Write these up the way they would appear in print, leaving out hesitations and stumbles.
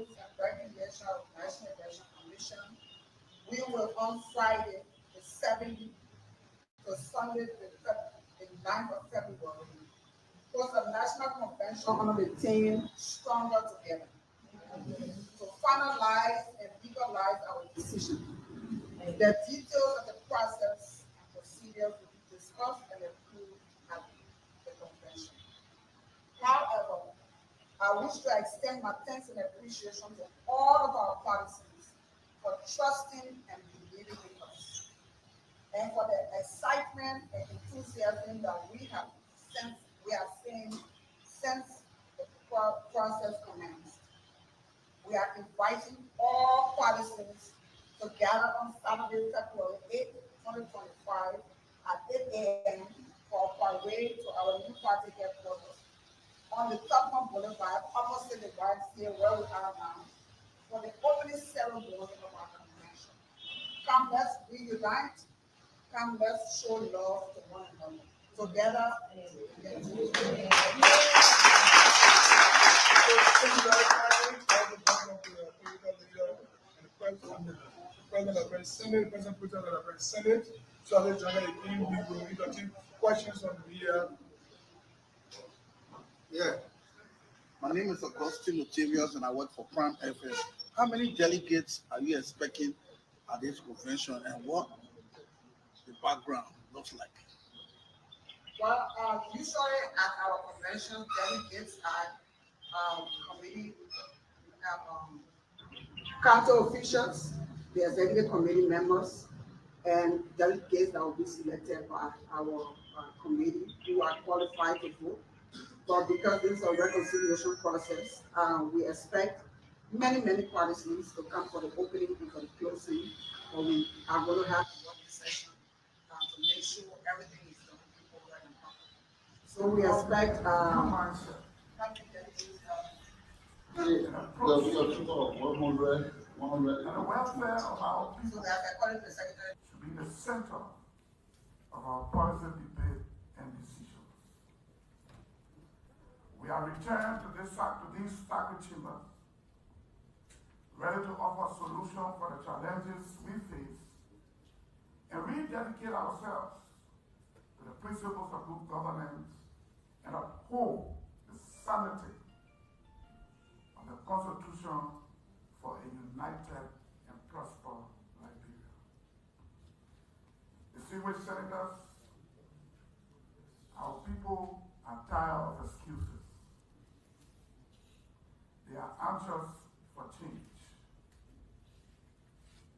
and recommendation of National Election Commission, we will on Friday, the 7th to Sunday, the 9th of February, host a national convention under the theme Stronger Together to finalize and legalize our decision. The details of the process and procedures will be discussed and approved at the convention. However, I wish to extend my thanks and appreciation to all of our participants for trusting and believing in us, and for the excitement and enthusiasm that we have seen since the process commenced. We are inviting all participants to gather on Saturday, February 8th, 2025 at 8 a.m. for a parade to our new party headquarters on the Tubman Boulevard, opposite the YMCA where we are now, for the opening ceremony of our convention. Come, let's reunite. Come, let's show love to one another. Together, President of the Senate, President Putin of the Senate, so let's again we will entertain questions on the Yeah. My name is Augustine Octavius and I work for Prime FS. How many delegates are you expecting at this convention and what the background looks like? Well, usually at our convention, delegates are committee, council officials, the executive committee members, and delegates that will be selected by our committee who are qualified to vote. But because this is a reconciliation process, we expect many participants to come for the opening and for the closing. But we are going to have one session to make sure everything is done before that. So we expect. There'll be a total of 100. And the welfare of our people So that according to the secretary, should be the center of our policy debate and decisions. We are returned to these sacred chambers, ready to offer solutions for the challenges we face and rededicate ourselves to the principles of good governance and uphold the sanity of the Constitution for a united and prosperous Liberia. Distinguished senators, our people are tired of excuses. They are anxious for change,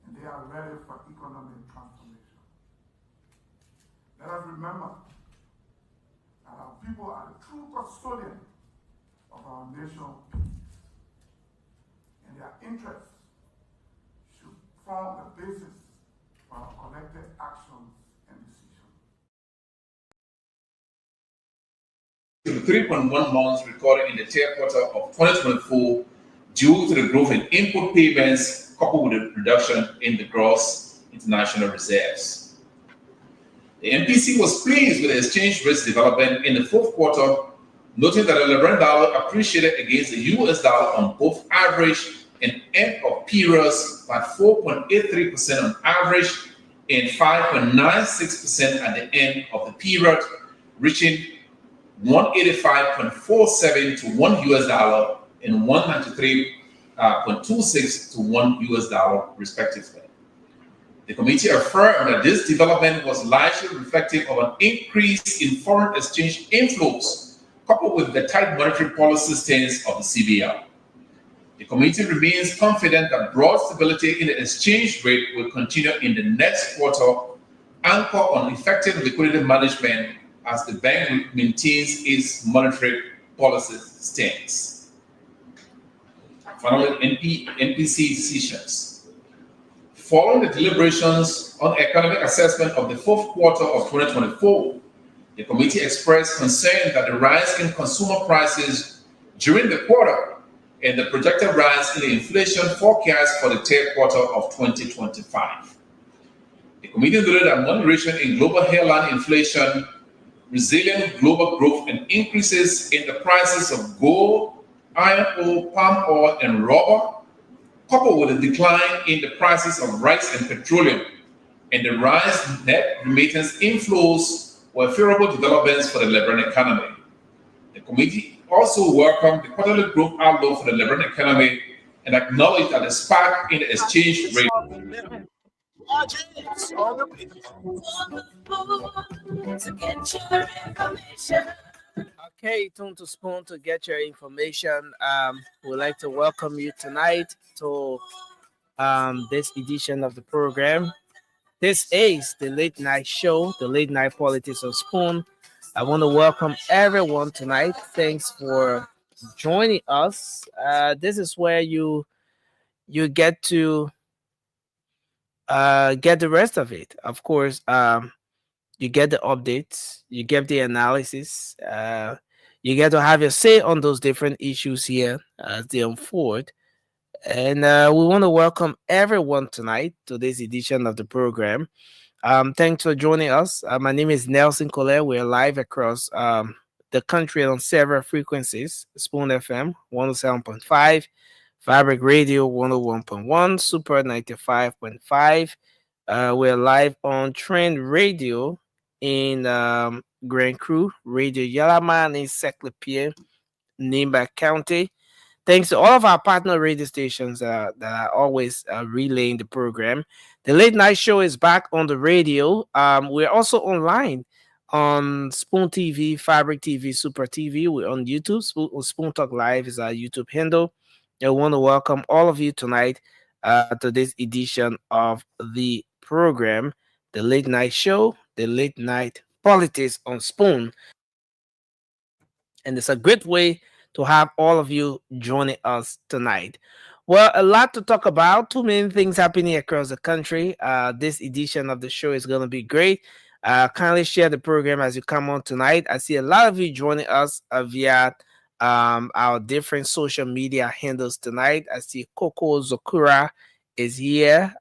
and they are ready for economic transformation. Let us remember that our people are the true custodians of our nation's peace, and their interests should form the basis for our collective actions and decisions. The 3.1 months recorded in the third quarter of 2024 due to the growth in input payments coupled with the reduction in the gross international reserves. The MPC was pleased with the exchange rates development in the fourth quarter, noting that the Liberian dollar appreciated against the US dollar on both average and end of periods by 4.83% on average and 5.96% at the end of the period, reaching 185.47 to $1 US dollar and 193.26 to $1 US dollar, respectively. The committee affirmed that this development was largely reflective of an increase in foreign exchange inflows, coupled with the tight monetary policy stance of the CBN. The committee remains confident that broad stability in the exchange rate will continue in the next quarter, anchored on effective liquidity management as the bank maintains its monetary policy stance. Finally, NPC decisions. Following the deliberations on economic assessment of the fourth quarter of 2024, the committee expressed concern that the rise in consumer prices during the quarter and the projected rise in the inflation forecast for the third quarter of 2025. The committee noted that moderation in global headline inflation, resilient global growth, and increases in the prices of gold, iron ore, palm oil, and rubber, coupled with a decline in the prices of rice and petroleum, and the rise in net remittance inflows were favorable developments for the Liberian economy. The committee also welcomed the quarterly growth outlook for the Liberian economy and acknowledged that the spark in the exchange rate. Okay, tune to Spoon to get your information. We'd like to welcome you tonight to this edition of the program. This is the late night show, the late night politics of Spoon. I want to welcome everyone tonight. Thanks for joining us. This is where you get to get the rest of it. Of course, you get the updates, you get the analysis, you get to have your say on those different issues here as they unfold. And we want to welcome everyone tonight to this edition of the program. Thanks for joining us. My name is Nelson Colette. We're live across the country on several frequencies: Spoon FM 107.5, Fabric Radio 101.1, Super 95.5. We're live on Trend Radio in Grand Cru, Radio Yalaman in Seclipie, Nimba County. Thanks to all of our partner radio stations that are always relaying the program. The late night show is back on the radio. We're also online on Spoon TV, Fabric TV, Super TV. We're on YouTube. Spoon Talk Live is our YouTube handle. I want to welcome all of you tonight to this edition of the program, the late night show, the late night politics on Spoon. And it's a great way to have all of you joining us tonight. Well, a lot to talk about. Too many things happening across the country. This edition of the show is going to be great. Kindly share the program as you come on tonight. I see a lot of you joining us via our different social media handles tonight. I see Coco Zokura is here.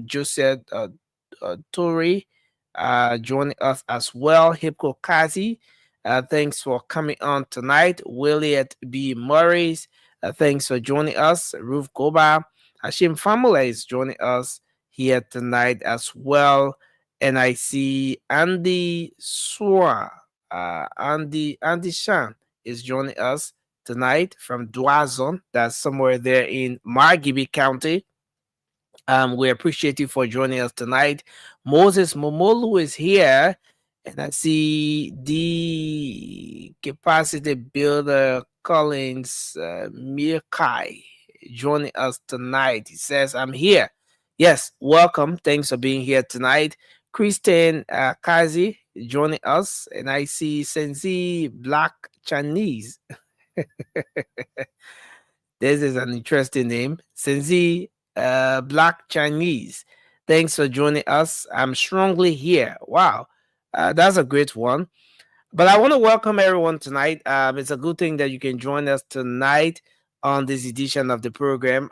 Joseph Tori joining us as well. Hipko Kazi. Thanks for coming on tonight. William B. Murrays, thanks for joining us. Ruth Goba, Hashim Famula is joining us here tonight as well. And I see Andy Swa, Andy Shan is joining us tonight from Dwazon. That's somewhere there in Margibi County. We appreciate you for joining us tonight. Moses Momolu is here. And I see the capacity builder Collins Mirkai joining us tonight. He says, I'm here. Yes, welcome. Thanks for being here tonight. Kristen Kazi joining us. And I see Senzi Black Chinese. This is an interesting name. Senzi Black Chinese. Thanks for joining us. I'm strongly here. Wow. That's a great one. But I want to welcome everyone tonight. It's a good thing that you can join us tonight on this edition of the program.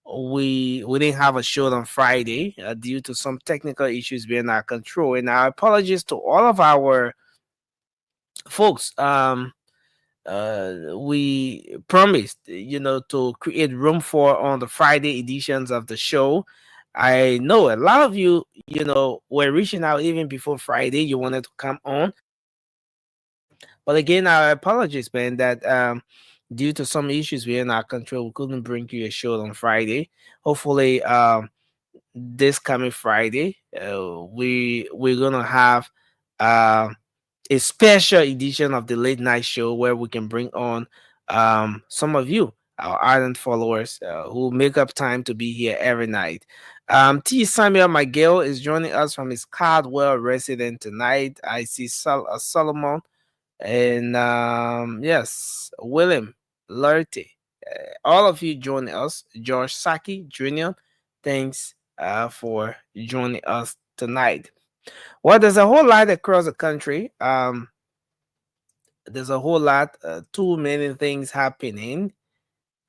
We didn't have a show on Friday due to some technical issues beyond our control. And our apologies to all of our folks. We promised, to create room for on the Friday editions of the show. I know a lot of you, were reaching out even before Friday. You wanted to come on. But again, our apologies, man, that due to some issues within our control, we couldn't bring you a show on Friday. Hopefully, this coming Friday, we're gonna have a special edition of the late night show where we can bring on some of you, our ardent followers, who make up time to be here every night. T. Samuel Miguel is joining us from his Cardwell resident tonight. I see Solomon and yes, William Lurty. All of you joining us. George Saki Jr., thanks for joining us tonight. Well, there's a whole lot across the country. There's a whole lot, too many things happening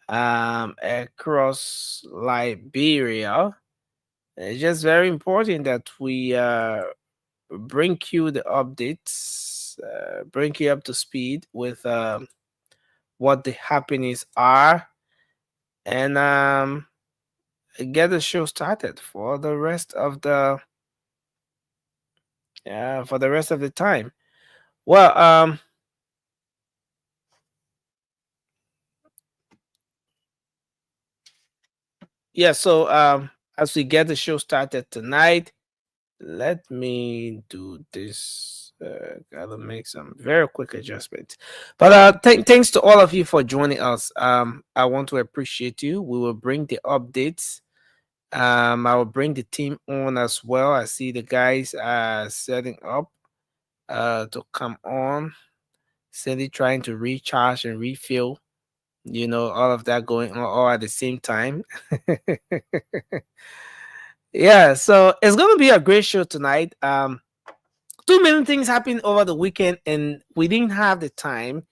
across Liberia. It's just very important that we bring you the updates, bring you up to speed with what the happenings are, and get the show started for the rest of the time. Well, yeah. So as we get the show started tonight, let me do this. Gotta make some very quick adjustments. But thanks to all of you for joining us. I want to appreciate you. We will bring the updates. I will bring the team on as well. I see the guys setting up to come on. Cindy trying to recharge and refill. All of that going on all at the same time. Yeah, so it's gonna be a great show tonight. Too many things happened over the weekend, and we didn't have the time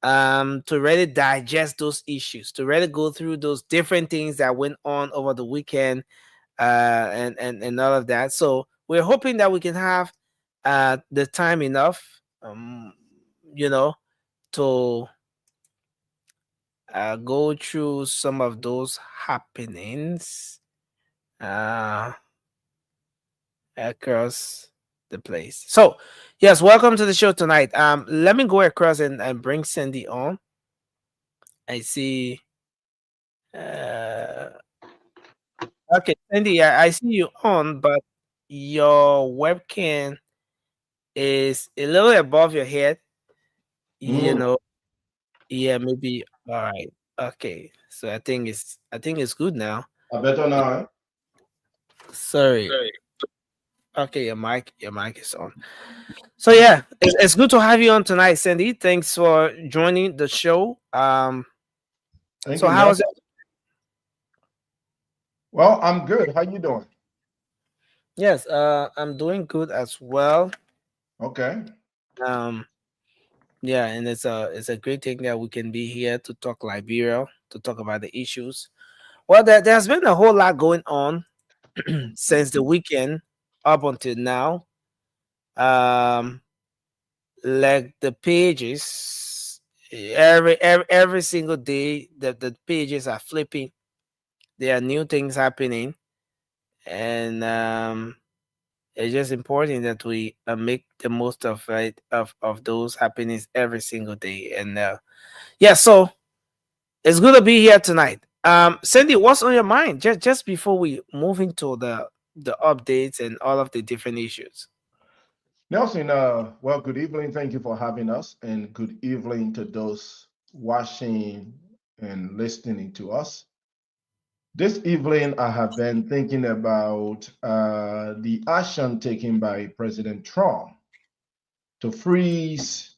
to really digest those issues, to really go through those different things that went on over the weekend, and all of that. So we're hoping that we can have the time enough, you know, to go through some of those happenings uh, across the place. So, yes, welcome to the show tonight. Let me go across and bring Cindy on. I see. Uh, okay, Cindy, I see you on, but your webcam is a little above your head. You Mm, know, yeah, maybe. All right. Okay, so I think it's good now. I better Yeah, now. sorry. Okay, your mic is on. So yeah, it's good to have you on tonight, Cindy. Thanks for joining the show. Thank So you, how's it? Nelson. Well, I'm good. How you doing? Yes, I'm doing good as well. Okay. Um, yeah, and it's a great thing that we can be here to talk Liberia, to talk about the issues. Well, there's been a whole lot going on since the weekend up until now. Um, like the pages, every single day, the pages are flipping. There are new things happening, and it's just important that we make the most of it, of those happenings every single day. And yeah, so it's good to be here tonight. Cindy, what's on your mind? Just before we move into the updates and all of the different issues. Nelson, well, good evening. Thank you for having us, and good evening to those watching and listening to us. This evening, I have been thinking about the action taken by President Trump to freeze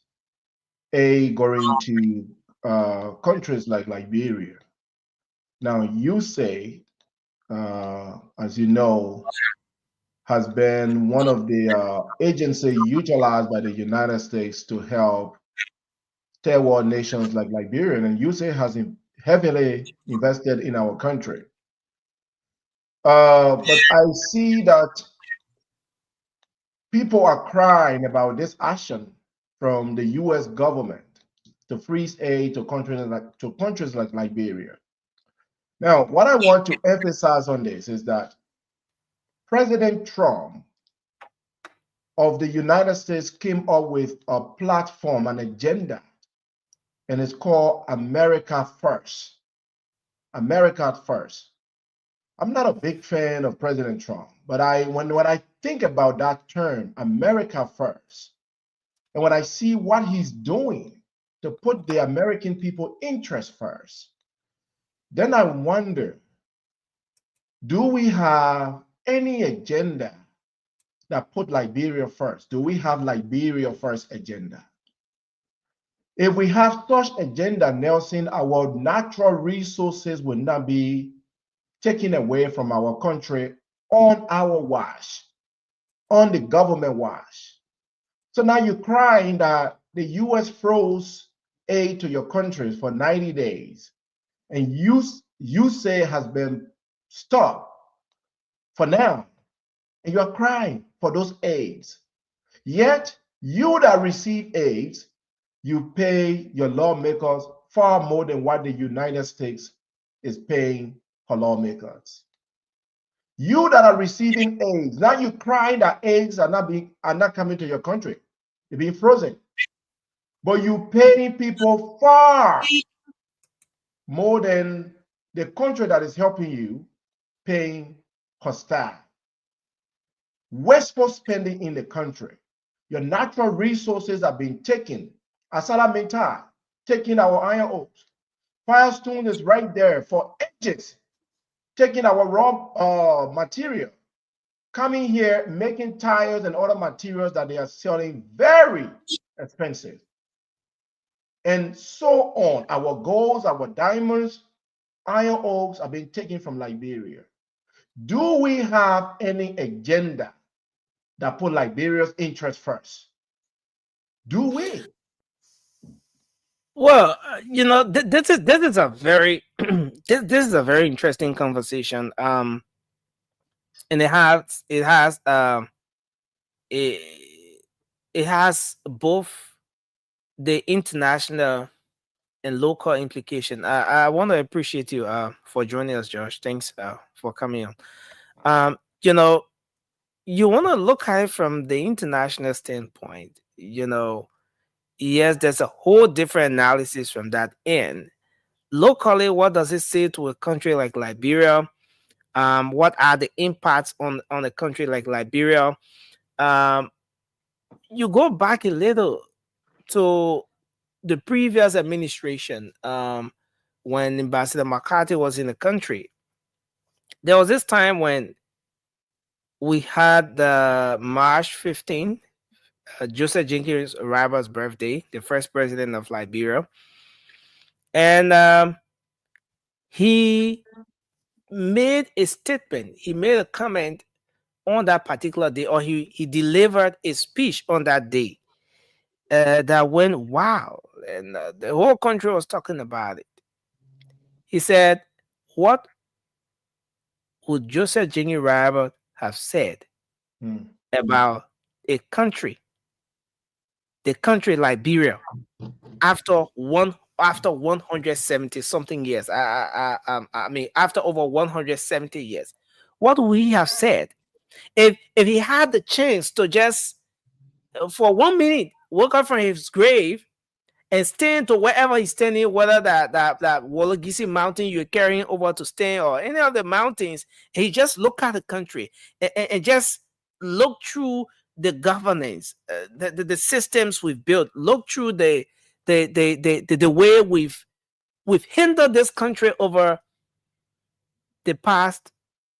aid going to countries like Liberia. Now, you say, as you know, has been one of the agencies utilized by the United States to help third world nations like Liberia, and USA has heavily invested in our country. But I see that people are crying about this action from the U.S. government to freeze aid to countries like Liberia. Now, what I want to emphasize on this is that President Trump of the United States came up with a platform, an agenda, and it's called America First. America First. I'm not a big fan of President Trump, but when I think about that term, America First, and when I see what he's doing to put the American people interest first, then I wonder, do we have any agenda that put Liberia first? Do we have Liberia first agenda? If we have such agenda, Nelson, our natural resources will not be taken away from our country on our watch, on the government watch. So now you're crying that the US froze aid to your countries for 90 days, and you say has been stopped for now, and you're crying for those aids. Yet you that receive aids, you pay your lawmakers far more than what the United States is paying her lawmakers. You that are receiving eggs, now you crying that eggs are not coming to your country. They're being frozen. But you paying people far more than the country that is helping you paying her staff. Wasteful spending in the country. Your natural resources are being taken. Asala Mentar, taking our iron ores. Firestone is right there for ages, taking our raw material, coming here, making tires and other materials that they are selling very expensive. And so on. Our golds, our diamonds, iron ores are being taken from Liberia. Do we have any agenda that put Liberia's interest first? Do we? Well, this is a very this is a very interesting conversation. And it, it has both the international and local implication. I want to appreciate you for joining us, Josh. Thanks for coming on. You know, you want to look at it from the international standpoint. Yes, there's a whole different analysis from that end. Locally, what does it say to a country like Liberia? What are the impacts on a country like Liberia? Um, you go back a little to the previous administration, when Ambassador McCarthy was in the country. There was this time when we had the March 15th, Joseph Jenkins Araba's birthday, the first president of Liberia. And he made a statement, he made a comment on that particular day, or he delivered a speech on that day that went wow. And the whole country was talking about it. He said, what would Joseph Jingyi Robert have said about a country, the country Liberia, after 170 something years? I mean, after over 170 years, what would he have said if he had the chance to just for 1 minute woke up from his grave and stand to wherever he's standing, whether that Wologisi mountain you're carrying over to stand or any of the mountains, and he just look at the country and just look through the governance, the systems we've built, look through the way we've hindered this country over the past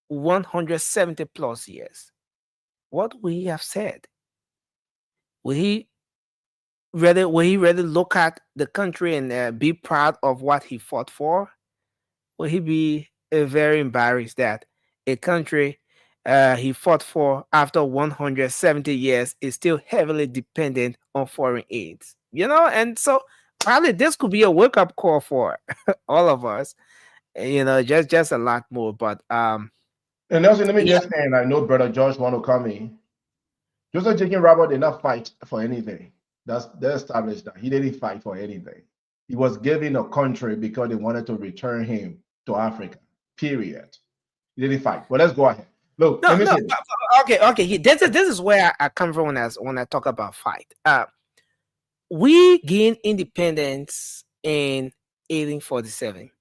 170 plus years. What would he have said? Will he rather look at the country and be proud of what he fought for? Will he be very embarrassed that a country he fought for after 170 years is still heavily dependent on foreign aids? And so probably this could be a wake-up call for all of us. Just a lot more. But And Nelson, let me yeah, just end. I know Brother Josh want to come in. Joseph Jenkins Robert did not fight for anything. They established that he didn't fight for anything. He was given a country because they wanted to return him to Africa. Period. He didn't fight. But let's go ahead. Look, no, let me no. say this. Okay. This is where I come from when I talk about fight. We gained independence in 1847.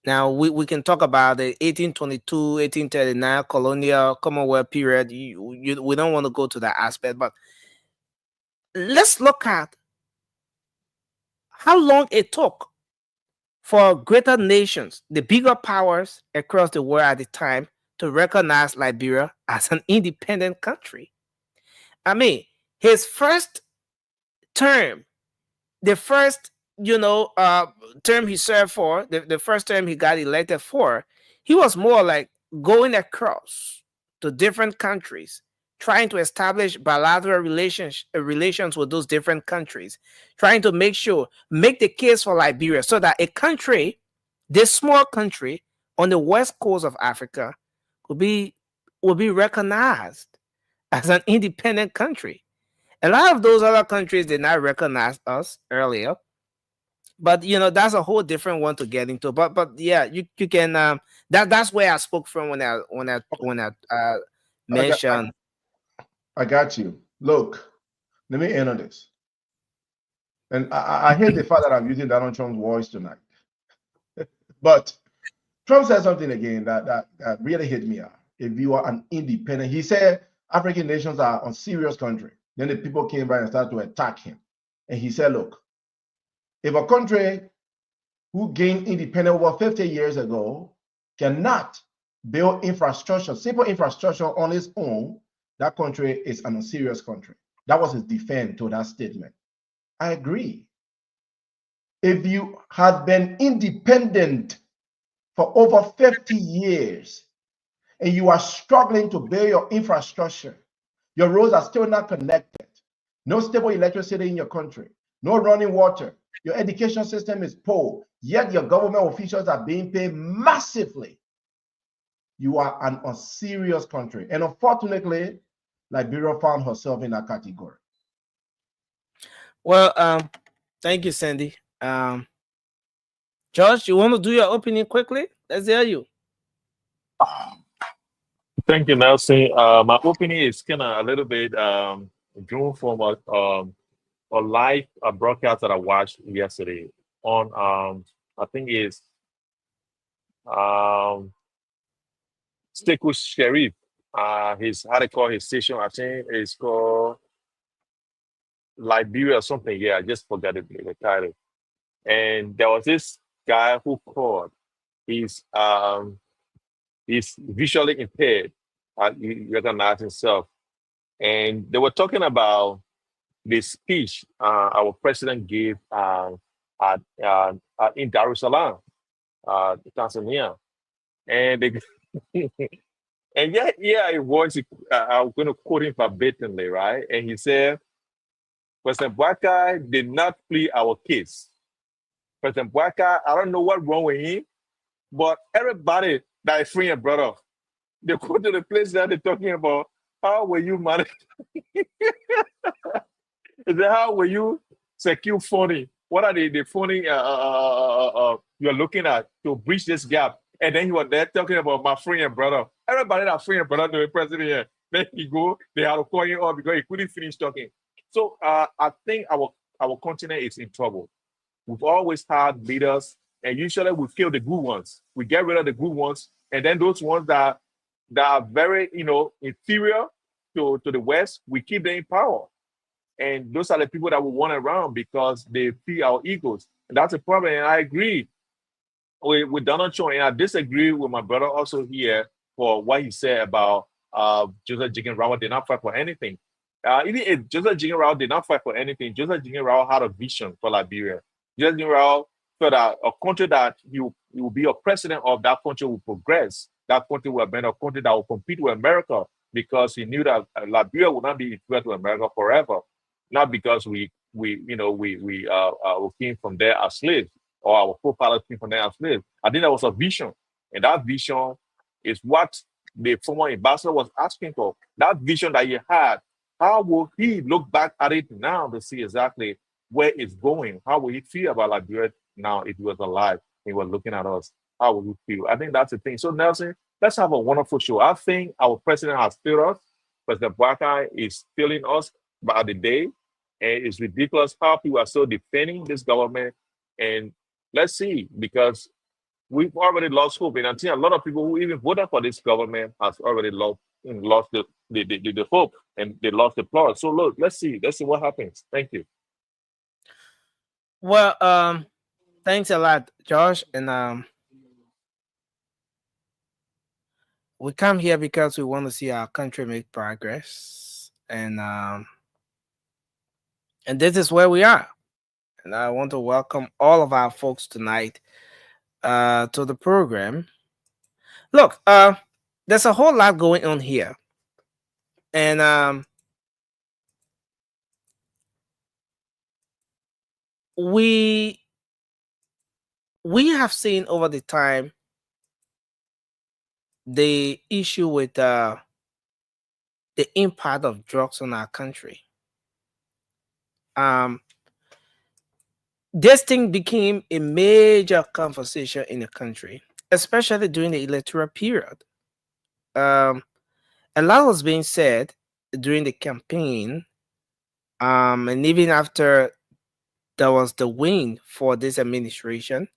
Now we can talk about the 1822, 1839 colonial Commonwealth period. We don't want to go to that aspect, but let's look at how long it took for greater nations, the bigger powers across the world at the time, to recognize Liberia as an independent country. I mean, his first term, the first term he served for, the first term he got elected for, he was more like going across to different countries, trying to establish bilateral relations with those different countries, trying to make the case for Liberia so that a country, this small country on the west coast of Africa, would be recognized as an independent country. A lot of those other countries did not recognize us earlier. but that's a whole different one to get into. But yeah, you can that's where I spoke from when I I got, I, mentioned. I got you. Look, let me end on this. And I hate the fact that I'm using Donald Trump's voice tonight. But Trump said something again that really hit me out. If you are an independent, he said African nations are a serious country. Then the people came by and started to attack him. And he said, look, if a country who gained independence over 50 years ago cannot build infrastructure, simple infrastructure on its own, that country is an unserious country. That was his defense to that statement. I agree. If you have been independent for over 50 years and you are struggling to build your infrastructure, your roads are still not connected, no stable electricity in your country, no running water, your education system is poor, yet your government officials are being paid massively, you are an unserious country. And unfortunately, Liberia found herself in that category. Well, thank you, Sandy. Josh, you want to do your opening quickly? Let's hear you. Thank you, Nelson. My opening is kind of a little bit drawn from a live broadcast that I watched yesterday on I think it's um Steku Sheriff. His how they call his station, I think it's called Liberia or something. Yeah, I just forgot the title. And there was this guy who called. He's he's visually impaired. He recognized himself. And they were talking about the speech our president gave in Dar es Salaam, Tanzania. And they, and yeah, it was. I'm going to quote him verbatimly, right? And he said, President Bwaka did not plead our case. President Bwaka, I don't know what's wrong with him, but everybody that is free and brother, they go to the place that they're talking about. How were you managed? Is that how will you secure funding? What are the funding you're looking at to bridge this gap? And then you are there talking about my friend and brother. Everybody that friend and brother to the president here. Then he go, they have to call him up because he couldn't finish talking. So I think our continent is in trouble. We've always had leaders, and usually we kill the good ones. We get rid of the good ones, and then those ones that are very inferior to the West, we keep them in power. And those are the people that we want around because they feed our egos. And that's a problem. And I agree with Donald Trump. And I disagree with my brother also here for what he said about Joseph Jigen Rawa did not fight for anything. Even if Joseph Jigen Rawa did not fight for anything, Joseph Jigen Rawa had a vision for Liberia. Joseph Jigen Rawa thought that a country that you will be a president of, that country will progress. That country will be a country that will compete with America because he knew that Liberia would not be equal to America forever. Not because we came from there as slaves or our forefathers came from there as slaves. I think that was a vision, and that vision is what the former ambassador was asking for. That vision that he had, how will he look back at it now to see exactly where it's going? How will he feel about Liberia now if he was alive and he was looking at us? How will he feel? I think that's the thing. So Nelson, let's have a wonderful show. I think our president has failed us. President Bwaka is failing us by the day. And it's ridiculous how people are still defending this government. And let's see, because we've already lost hope. And I think a lot of people who even voted for this government has already lost the hope and they lost the plot. So look, let's see what happens. Thank you. Well, thanks a lot, Josh. And we come here because we want to see our country make progress. And this is where we are. And I want to welcome all of our folks tonight to the program. Look, there's a whole lot going on here. And we have seen over the time the issue with the impact of drugs on our country. This thing became a major conversation in the country, especially during the electoral period. Um, a lot was being said during the campaign, and even after there was the win for this administration.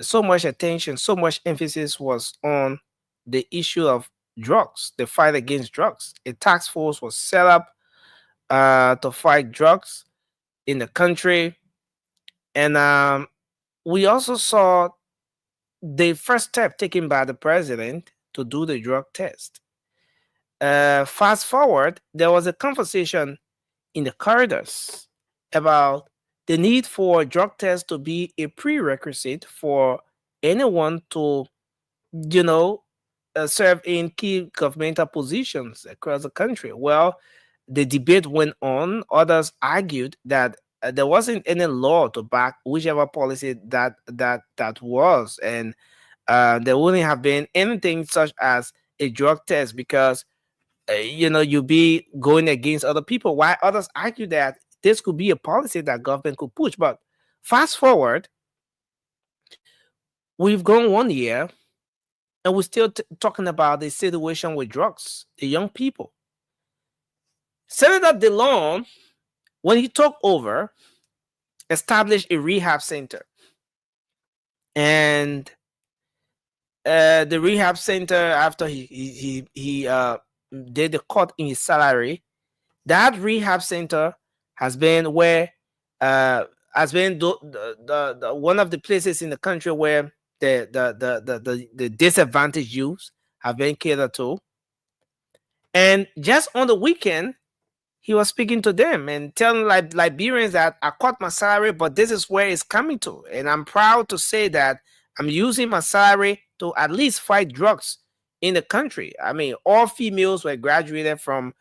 So much attention, so much emphasis was on the issue of drugs, the fight against drugs. A task force was set up to fight drugs in the country. And we also saw the first step taken by the president to do the drug test. Fast forward, there was a conversation in the corridors about the need for drug tests to be a prerequisite for anyone to, you know, serve in key governmental positions across the country. Well, the debate went on. Others argued that there wasn't any law to back whichever policy that was, and there wouldn't have been anything such as a drug test because you be going against other people. Why others argue that this could be a policy that government could push. But fast forward, we've gone 1 year and we're still talking about the situation with drugs, the young people. Senator DeLone, when he took over, established a rehab center. And the rehab center, after he did the cut in his salary, that rehab center has been where has been the one of the places in the country where the disadvantaged youths have been catered to. And just on the weekend, he was speaking to them and telling Liberians that I cut my salary, but this is where it's coming to. And I'm proud to say that I'm using my salary to at least fight drugs in the country. I mean, all females were graduated from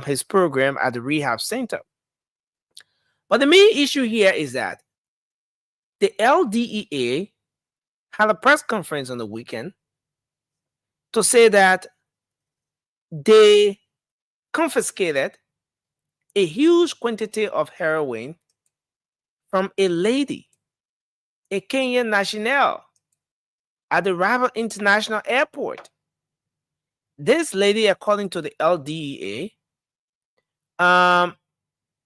his program at the rehab center. But the main issue here is that the LDEA had a press conference on the weekend to say that they confiscated a huge quantity of heroin from a lady, a Kenyan national, at the Rabat International Airport. This lady, according to the LDEA,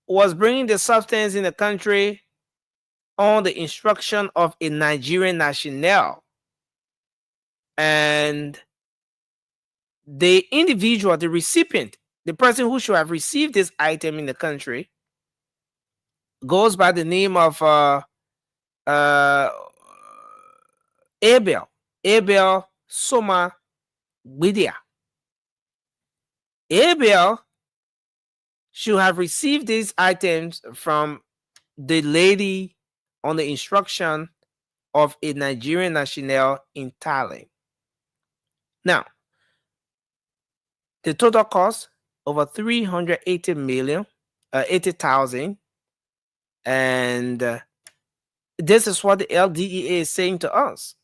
was bringing the substance in the country on the instruction of a Nigerian national. And the individual, the recipient, the person who should have received this item in the country, goes by the name of Abel Soma Widia. Abel should have received these items from the lady on the instruction of a Nigerian national in Thailand. Now, the total cost over 380 million, 80,000, and this is what the LDEA is saying to us.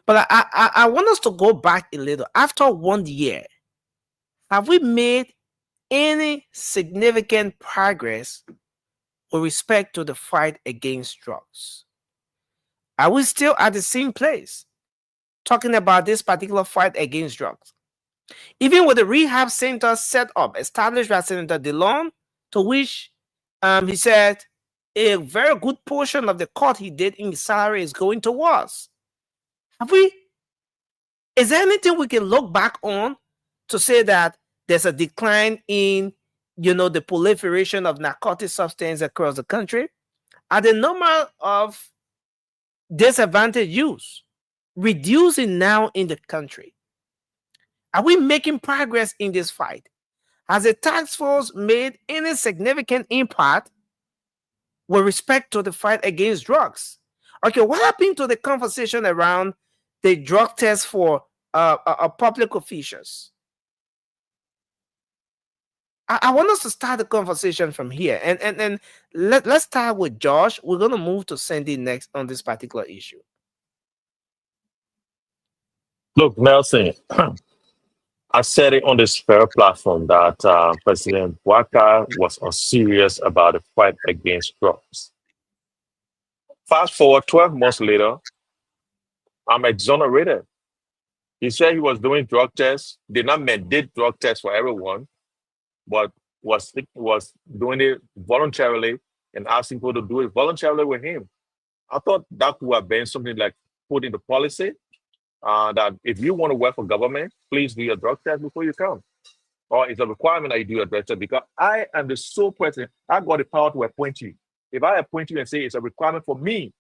But I want us to go back a little. After 1 year, have we made any significant progress with respect to the fight against drugs? Are we still at the same place talking about this particular fight against drugs? Even with the rehab center set up, established by Senator DeLone, to which he said a very good portion of the cut he did in his salary is going towards. Is there anything we can look back on to say that there's a decline in, the proliferation of narcotic substance across the country? Are the number of disadvantaged youth reducing now in the country? Are we making progress in this fight? Has the task force made any significant impact with respect to the fight against drugs? Okay, what happened to the conversation around the drug test for public officials? I want us to start the conversation from here, and let's start with Josh. We're going to move to Sandy next on this particular issue. Look, Nelson, I said it on this fair platform that President Waka was serious about the fight against drugs. Fast forward 12 months later, I'm exonerated. He said he was doing drug tests, did not mandate drug tests for everyone, but was doing it voluntarily and asking people to do it voluntarily with him. I thought that would have been something like put in the policy that if you want to work for government, please do your drug test before you come. Or it's a requirement that you do your drug test because I am the sole person. I got the power to appoint you. If I appoint you and say it's a requirement for me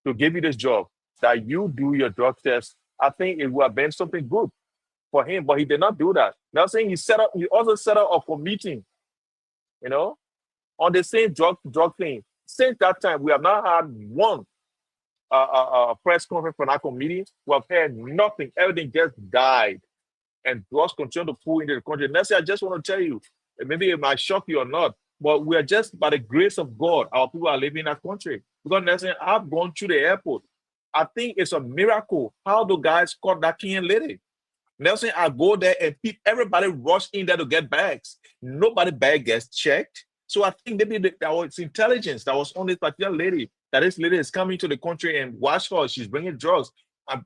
to give you this job, that you do your drug test, I think it would have been something good for him, but he did not do that. Now saying he also set up a committee, you know, on the same drug thing. Since that time, we have not had one press conference for that committee. We have heard nothing. Everything just died. And drugs continue to pull into the country. Next, I just want to tell you, and maybe it might shock you or not, but we are just by the grace of God, our people are living in that country. Because Nelson, I've gone through the airport. I think it's a miracle how the guys caught that Kenyan lady. Nelson, I go there and everybody rush in there to get bags. Nobody bag gets checked. So I think maybe that was intelligence that was on this particular lady, that this lady is coming to the country and watch her. She's bringing drugs. I'm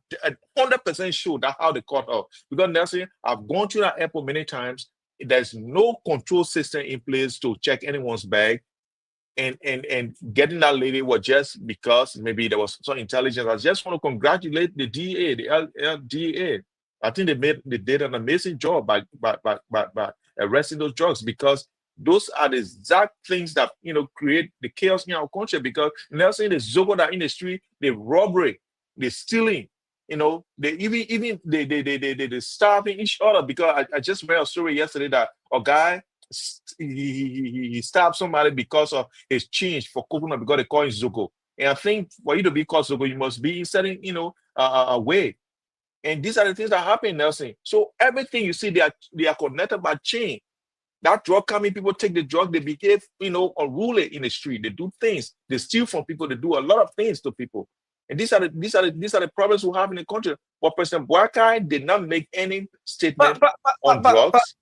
100% sure that's how they caught her. Because Nelson, I've gone to that airport many times. There's no control system in place to check anyone's bag. And getting that lady was just because maybe there was some intelligence. I just want to congratulate the DA, the LDA. I think they did an amazing job by arresting those drugs, because those are the exact things that create the chaos in our country. Because Nelson, the zogo that in the street, the robbery, the stealing, they even they starving each other. Because I just read a story yesterday that a guy he stabbed somebody because of his change for coconut, because they call it zogo. And I think for you to be called zogo, you must be in certain a way. And these are the things that happen, Nelson. So everything you see, they are connected by chain. That drug coming, people take the drug, they behave, unruly in the street. They do things, they steal from people, they do a lot of things to people. And these are the problems we have in the country. But President Boakai did not make any statement on drugs.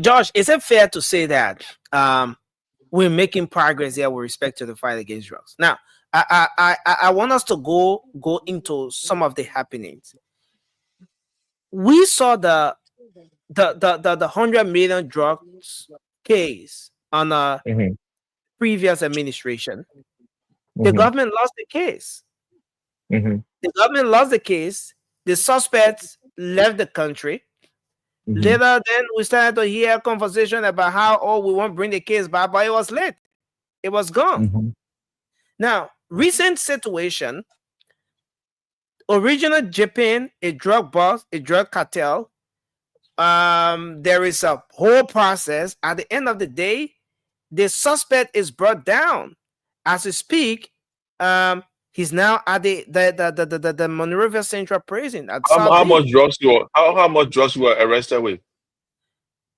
Josh, is it fair to say that we're making progress here with respect to the fight against drugs? Now, I want us to go into some of the happenings. We saw the 100 million drugs case on a previous administration. The government lost the case. The government lost the case. The suspects left the country. Later, then we started to hear a conversation about how, we won't bring the case back, but it was late. It was gone. Now, recent situation, original Japan, a drug boss, a drug cartel. There is a whole process. At the end of the day, the suspect is brought down. As we speak, he's now at the Monrovia Central Prison. How much drugs you were arrested with?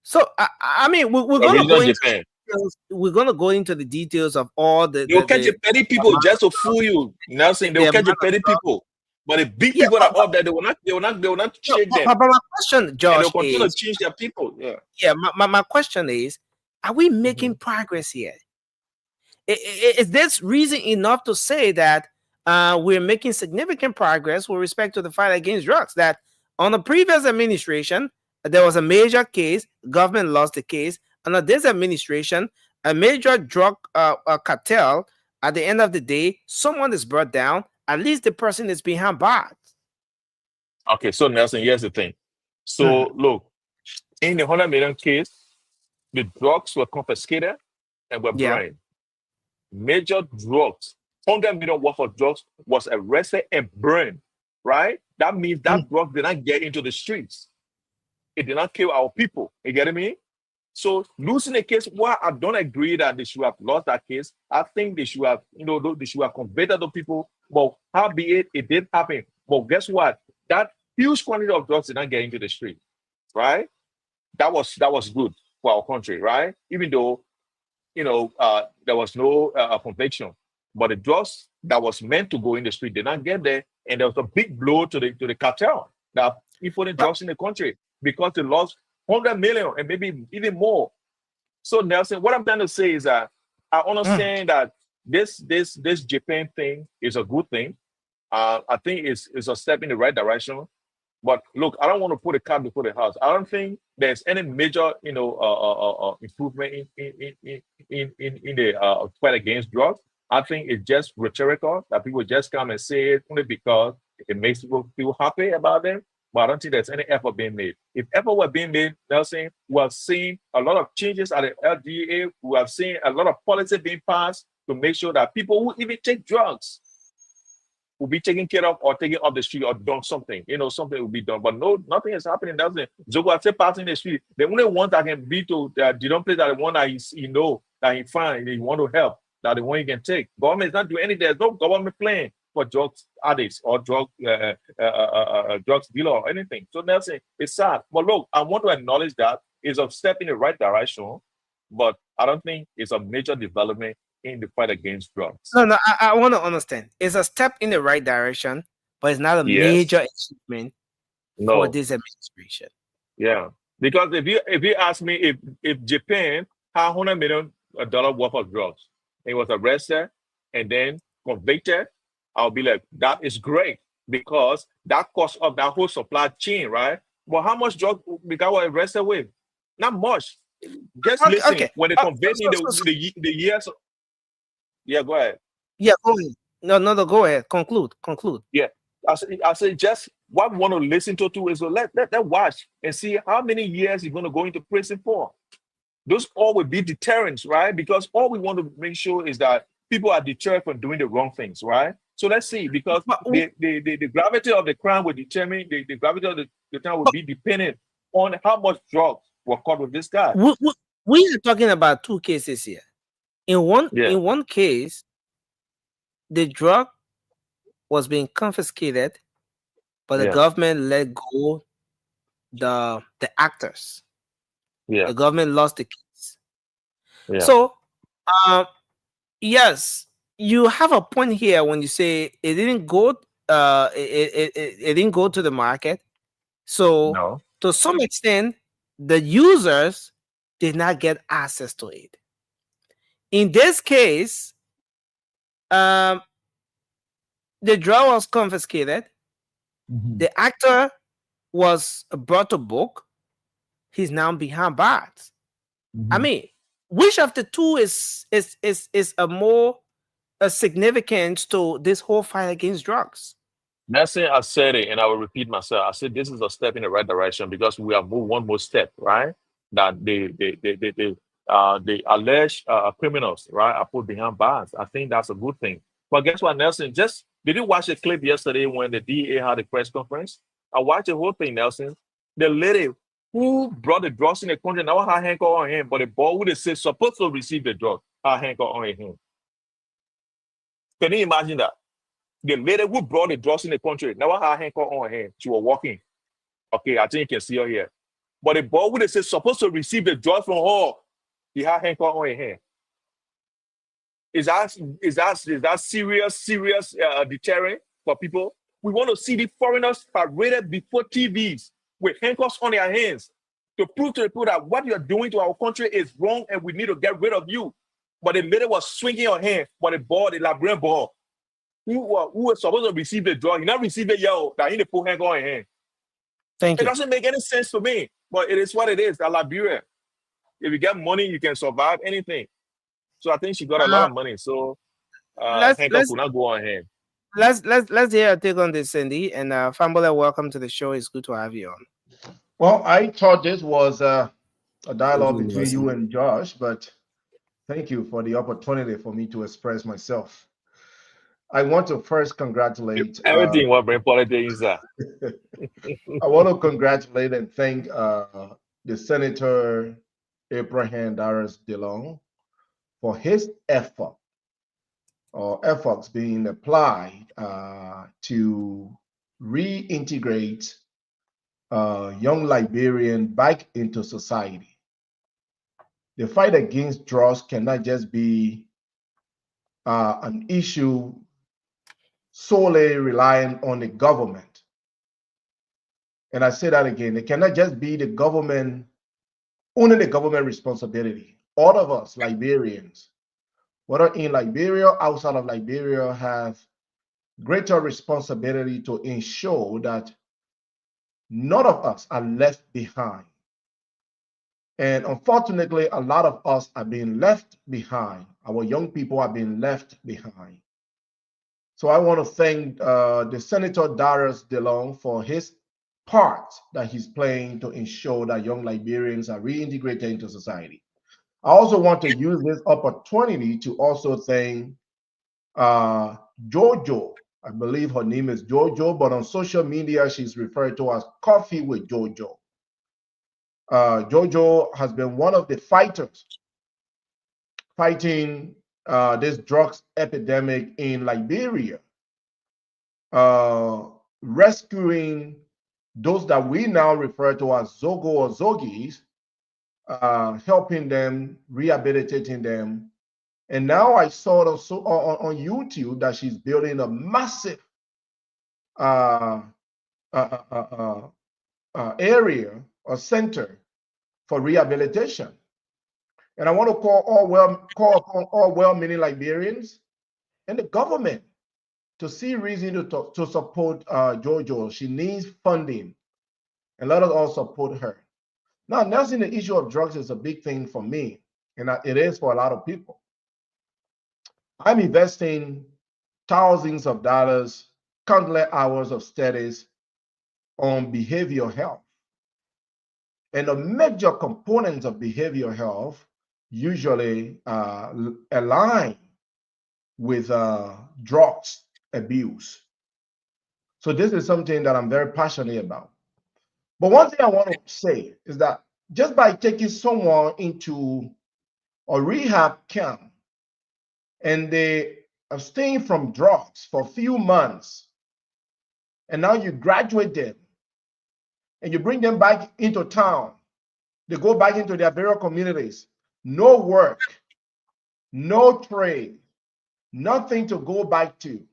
So I mean, we're gonna go into details. We're gonna go into the details of all the. They'll catch the petty people just to fool you, Nelson. They'll catch the petty people, but the big people that are up there, they will not shake them. But my question, Josh, and they'll continue to change their people. Yeah. My question is, are we making progress here? Is this reason enough to say that we're making significant progress with respect to the fight against drugs? That on the previous administration, there was a major case, government lost the case. Under this administration, a major drug cartel, at the end of the day, someone is brought down. At least the person is behind bars. Okay, so Nelson, here's the thing. So look, in the 100 million case, the drugs were confiscated and were burned. Major drugs, 100 million worth of drugs was arrested and burned, right? That means that drug did not get into the streets. It did not kill our people. You get me? So losing a case, well, I don't agree that they should have lost that case. I think they should have, they should have convicted the people. But howbeit, it did happen. But guess what? That huge quantity of drugs did not get into the street, right? That was good for our country, right? Even though, there was no conviction, but the drugs that was meant to go in the street did not get there, and there was a big blow to the cartel that importing drugs in the country, because they lost 100 million and maybe even more. So Nelson, what I'm trying to say is that I understand that this Japan thing is a good thing. I think it's a step in the right direction. But look, I don't want to put a cat before the house. I don't think there's any major, improvement in the fight against drugs. I think it's just rhetorical that people just come and say it only because it makes people feel happy about them. But I don't think there's any effort being made. If effort were being made, Nelson, we have seen a lot of changes at the LDA. We have seen a lot of policy being passed to make sure that people who even take drugs will be taken care of or taken off the street or done something. Something will be done. But no, nothing is happening. Doesn't Zogo I say passing the street. The only ones that can be to that the don't place that the one that that he find he want to help, that the one you can take. Government is not doing anything. There's no government plan for drugs addicts or drugs dealer or anything. So Nelson, it's sad. But look, I want to acknowledge that it's a step in the right direction, but I don't think it's a major development in the fight against drugs. No, I want to understand. It's a step in the right direction, but it's not a Yes. major achievement for No. this administration. Yeah. Because if you ask me if Japan had $100 million worth of drugs and was arrested and then convicted, I'll be like, that is great because that cost of that whole supply chain, right? But how much drug the guy was arrested with? Not much. Just listen. Okay. When they convict in the years. Yeah, go ahead. Yeah, go ahead. No, go ahead. Conclude. Yeah. I say just what we want to listen to is let watch and see how many years you're going to go into prison for. Those all will be deterrents, right? Because all we want to make sure is that people are deterred from doing the wrong things, right? So let's see, because the gravity of the crime will determine the gravity of the crime will be dependent on how much drugs were caught with this guy. We are talking about two cases here. In one case, the drug was being confiscated, but the government let go the actors. Yeah. The government lost the case. Yeah. So, yes, you have a point here when you say it didn't go. It didn't go to the market. So, to some extent, the users did not get access to it. In this case, the drug was confiscated. Mm-hmm. The actor was brought to book. He's now behind bars. Mm-hmm. I mean, which of the two is a more significance to this whole fight against drugs? That's it. I said it, and I will repeat myself. I said this is a step in the right direction because we have moved one more step, right? That the alleged criminals, right, are put behind bars. I think that's a good thing. But guess what, Nelson? Did you watch the clip yesterday when the DA had a press conference? I watched the whole thing, Nelson. The lady who brought the drugs in the country, now her handcuff on him, but the boy who they say supposed to receive the drug, her handcuff on him. Can you imagine that? The lady who brought the drugs in the country, now her handcuff on her hand. She was walking. Okay, I think you can see her here. But the boy who they say supposed to receive the drugs from her, he had handcuff on her hand. Is that serious deterrent for people? We want to see the foreigners paraded before TVs with handcuffs on their hands to prove to the people that what you're doing to our country is wrong and we need to get rid of you. But the lady was swinging her hand, but the Liberian boy who was supposed to receive the drug, he not received it yet, that he didn't put handcuff on her hand. Thank you. It doesn't make any sense to me, but it is what it is. That Liberia, if you get money, you can survive anything. So I think she got a lot of money. So handcuff will not go on hand. Let's hear a take on this, Cindy. And Fambola, welcome to the show. It's good to have you on. Well, I thought this was a dialogue between you and Josh, but thank you for the opportunity for me to express myself. I want to first congratulate everything. What bring politics? I want to congratulate and thank the Senator Abraham Darius DeLong for his efforts being applied to reintegrate young Liberian back into society. The fight against drugs cannot just be an issue solely reliant on the government. And I say that again, it cannot just be only the government responsibility. All of us, Liberians, whether in Liberia, outside of Liberia, have greater responsibility to ensure that none of us are left behind. And unfortunately, a lot of us are being left behind. Our young people are being left behind. So I want to thank the Senator Darius DeLong for his part that he's playing to ensure that young Liberians are reintegrated into society. I also want to use this opportunity to also thank Jojo. I believe her name is Jojo, but on social media, she's referred to as Coffee with Jojo. Jojo has been one of the fighters fighting this drugs epidemic in Liberia, rescuing those that we now refer to as Zogo or Zogis, helping them, rehabilitating them. And now I saw on YouTube that she's building a massive area or center for rehabilitation. And I want to call upon all well-meaning Liberians and the government to see reason to support Jojo. She needs funding, and let us all support her. Now, Nelson, the issue of drugs is a big thing for me, and it is for a lot of people. I'm investing thousands of dollars, countless hours of studies on behavioral health. And the major components of behavioral health usually align with drugs abuse. So this is something that I'm very passionate about. But one thing I want to say is that just by taking someone into a rehab camp and they abstain from drugs for a few months, and now you graduate them and you bring them back into town, they go back into their various communities, no work, no trade, nothing to go back to.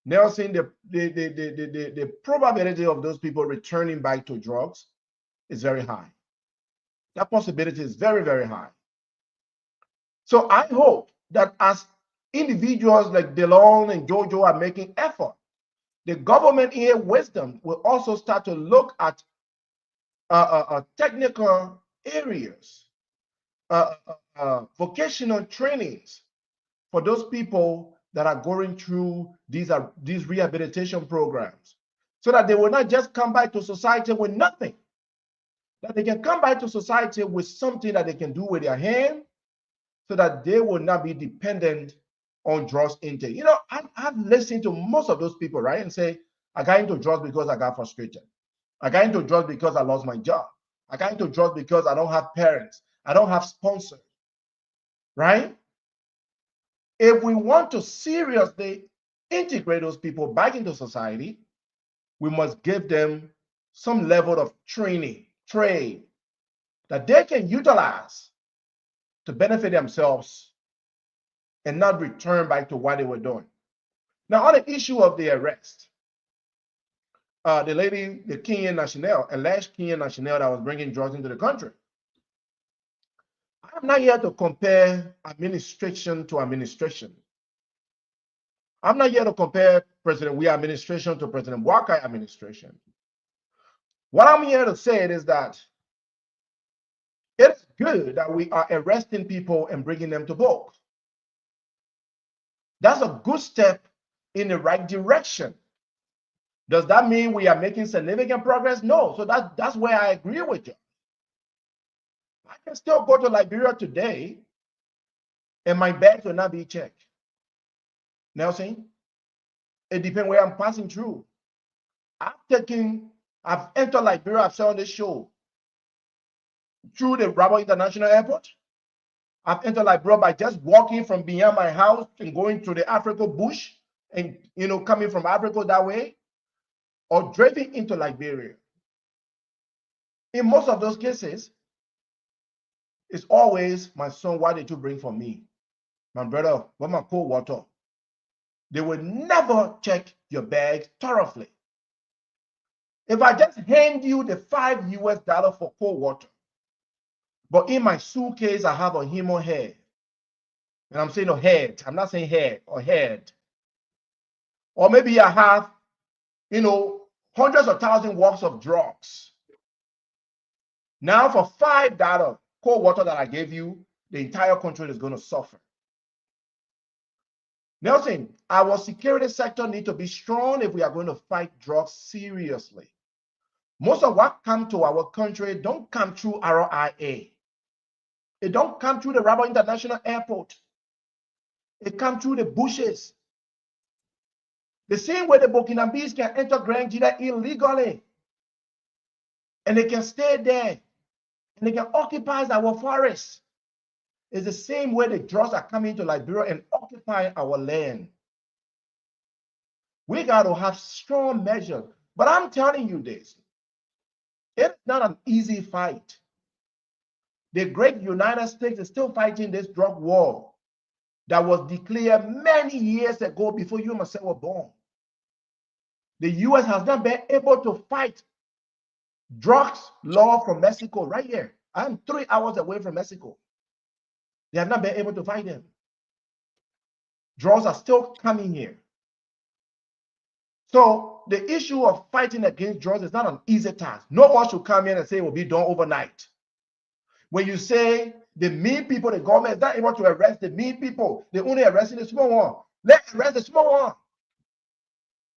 Nelson, the probability of those people returning back to drugs is very high. That possibility is very, very high. So I hope that as individuals like DeLong and Jojo are making effort, the government here, wisdom, will also start to look at technical areas, vocational trainings for those people that are going through these rehabilitation programs, so that they will not just come back to society with nothing, that they can come back to society with something that they can do with their hand, so that they will not be dependent on drugs intake. You know, I've listened to most of those people, right, and say, I got into drugs because I got frustrated. I got into drugs because I lost my job. I got into drugs because I don't have parents. I don't have sponsors, right? If we want to seriously integrate those people back into society, we must give them some level of training, trade that they can utilize to benefit themselves and not return back to what they were doing. Now, on the issue of the arrest, the lady, the Kenyan national, alleged Kenyan national that was bringing drugs into the country. I'm not here to compare administration to administration. I'm not here to compare President Weah administration to President Boakai administration. What I'm here to say is that it's good that we are arresting people and bringing them to book. That's a good step in the right direction. Does that mean we are making significant progress? No. So that's where I agree with you. I can still go to Liberia today and my bags will not be checked. Nelson, it depends where I'm passing through. I've entered Liberia, I've said on this show, through the Rabo International Airport. I've entered Liberia by just walking from beyond my house and going to the Africa bush and, you know, coming from Africa that way, or driving into Liberia. In most of those cases, it's always, my son, what did you bring for me? My brother, what my cold water? They will never check your bag thoroughly. If I just hand you the $5 for cold water, but in my suitcase I have a human hair, And I'm saying a head. I'm not saying head or head. Or maybe I have, hundreds of thousands worth of drugs. Now for $5 cold water that I gave you, the entire country is going to suffer. Nelson, our security sector needs to be strong if we are going to fight drugs seriously. Most of what come to our country don't come through RIA. It don't come through the Rabat International Airport. It comes through the bushes. The same way the Burkinabes can enter Nigeria illegally. And they can stay there. And they can occupy our forests. It's the same way the drugs are coming to Liberia and occupying our land. We got to have strong measures. But I'm telling you this, it's not an easy fight. The great United States is still fighting this drug war that was declared many years ago before you and myself were born. The US has not been able to fight drugs law from Mexico right here. I'm 3 hours away from Mexico. They have not been able to fight them. Drugs are still coming here. So the issue of fighting against drugs is not an easy task. No one should come in and say it will be done overnight. When you say the mean people, the government is not able to arrest the mean people, they only arresting the small one. Let's arrest the small one.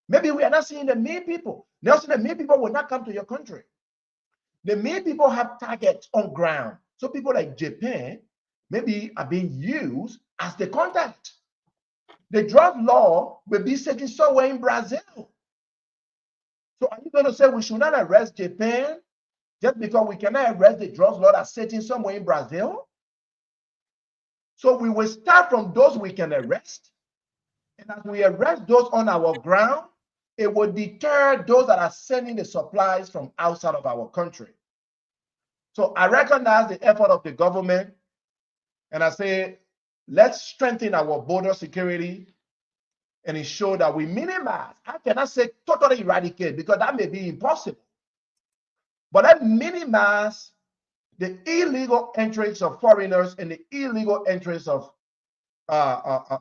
Maybe we are not seeing the mean people. Nelson, the mean people will not come to your country. The mean people have targets on ground. So people like Japan maybe are being used as the contact. The drug law will be setting somewhere in Brazil. So are you going to say we should not arrest Japan just because we cannot arrest the drug law that's setting somewhere in Brazil? So we will start from those we can arrest. And as we arrest those on our ground, it will deter those that are sending the supplies from outside of our country. So I recognize the effort of the government, and I say, let's strengthen our border security and ensure that we minimize. I cannot say totally eradicate because that may be impossible. But let's minimize the illegal entrance of foreigners and the illegal entrance of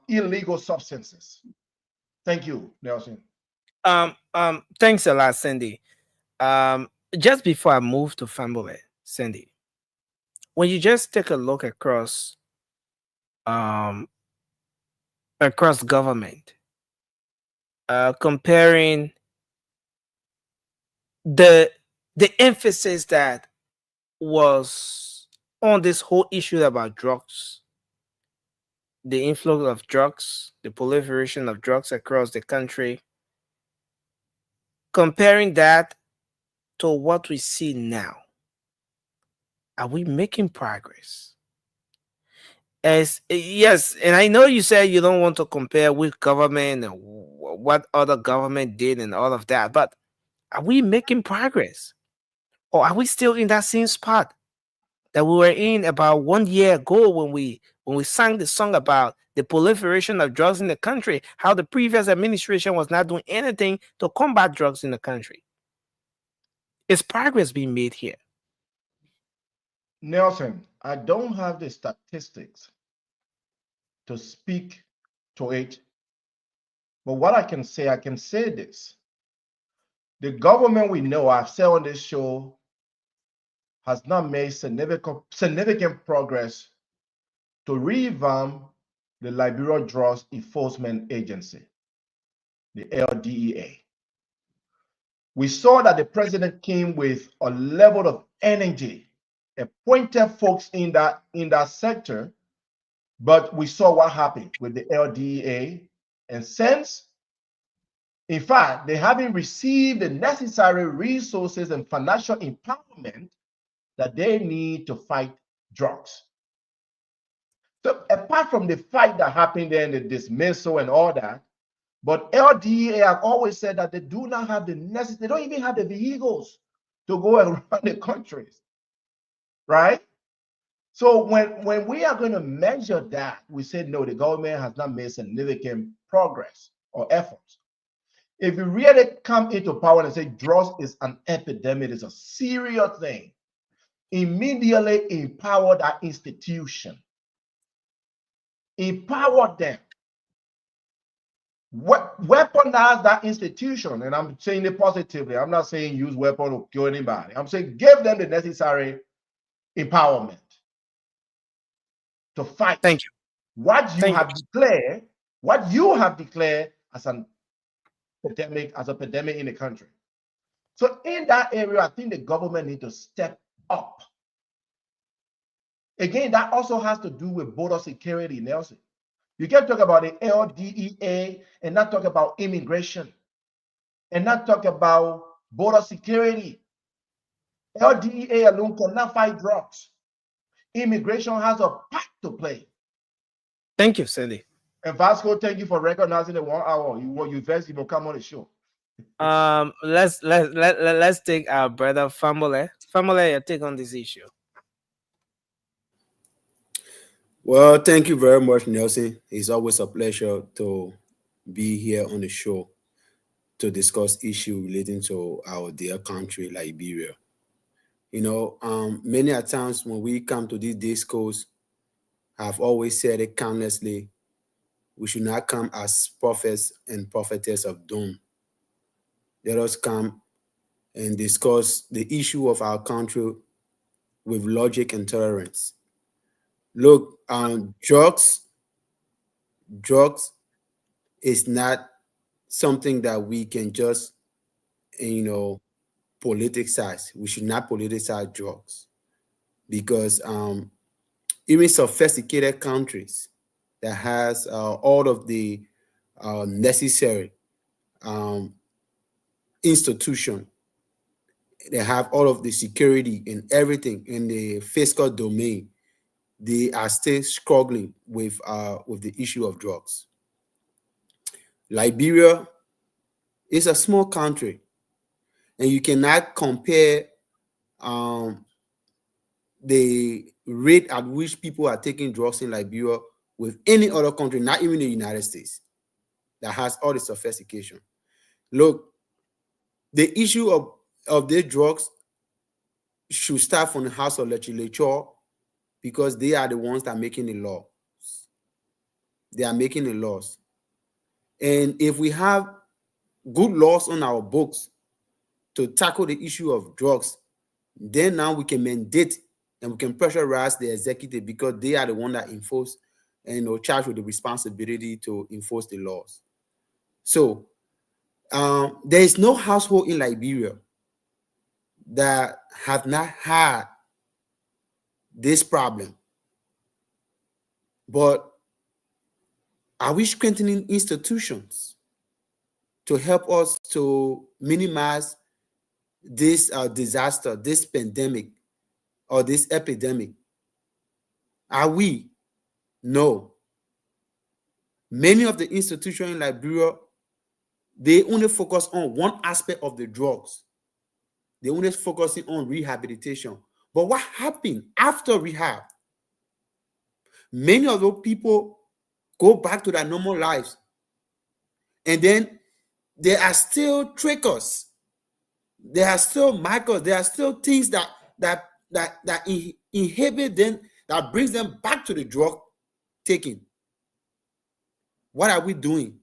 illegal substances. Thank you, Nelson. Thanks a lot, Cindy. Just before I move to Fambole, Cindy, when you just take a look across government, comparing the emphasis that was on this whole issue about drugs, the influx of drugs, the proliferation of drugs across the country, comparing that to what we see now, are we making progress? As yes, and I know you said you don't want to compare with government and what other government did and all of that, but are we making progress? Or are we still in that same spot that we were in about 1 year ago when we sang the song about the proliferation of drugs in the country, how the previous administration was not doing anything to combat drugs in the country? Is progress being made here? Nelson, I don't have the statistics to speak to it, but what I can say this. The government we know, I've said on this show, has not made significant progress to revamp the Liberia Drugs Enforcement Agency, the LDEA. We saw that the president came with a level of energy, appointed folks in that sector, but we saw what happened with the LDEA. And since, in fact, they haven't received the necessary resources and financial empowerment that they need to fight drugs. So apart from the fight that happened there and the dismissal and all that, but LDA have always said that they do not have the necessary, they don't even have the vehicles to go around the countries, right? So when we are going to measure that, we say, no, the government has not made significant progress or efforts. If you really come into power and say drugs is an epidemic, it's a serious thing, immediately empower that institution. empower them, weaponize that institution. And I'm saying it positively. I'm not saying use weapon to kill anybody. I'm saying give them the necessary empowerment to fight. Thank you. What you Thank have declared, as an epidemic, in the country. So in that area, I think the government need to step up. Again, that also has to do with border security, Nelson. You can't talk about the LDEA and not talk about immigration and not talk about border security. LDEA alone cannot fight drugs. Immigration has a part to play. Thank you, Cindy. And Vasco, thank you for recognizing the 1 hour. You first, you will come on the show. Let's take our brother Famole. Famole, your take on this issue. Well, thank you very much, Nelson. It's always a pleasure to be here on the show to discuss issues relating to our dear country, Liberia. You know, many a times when we come to these discourse, I've always said it countlessly, we should not come as prophets and prophetess of doom. Let us come and discuss the issue of our country with logic and tolerance. Look, drugs is not something that we can just, politicize. We should not politicize drugs because even sophisticated countries that has all of the necessary institution, they have all of the security and everything in the fiscal domain, they are still struggling with the issue of drugs. Liberia is a small country, and you cannot compare the rate at which people are taking drugs in Liberia with any other country, not even the United States, that has all the sophistication. Look, the issue of the drugs should start from the House of Legislature because they are the ones that are making the law. They are making the laws. And if we have good laws on our books to tackle the issue of drugs, then now we can mandate and we can pressurize the executive because they are the one that enforce and charged with the responsibility to enforce the laws. So there is no household in Liberia that have not had this problem. But are we strengthening institutions to help us to minimize this disaster, this pandemic, or this epidemic? Are we? No. Many of the institutions in Liberia, they only focus on one aspect of the drugs. They only focusing on rehabilitation. But what happened after rehab? Many of those people go back to their normal lives. And then there are still triggers. There are still markers. There are still things that inhibit them, that brings them back to the drug taking. What are we doing?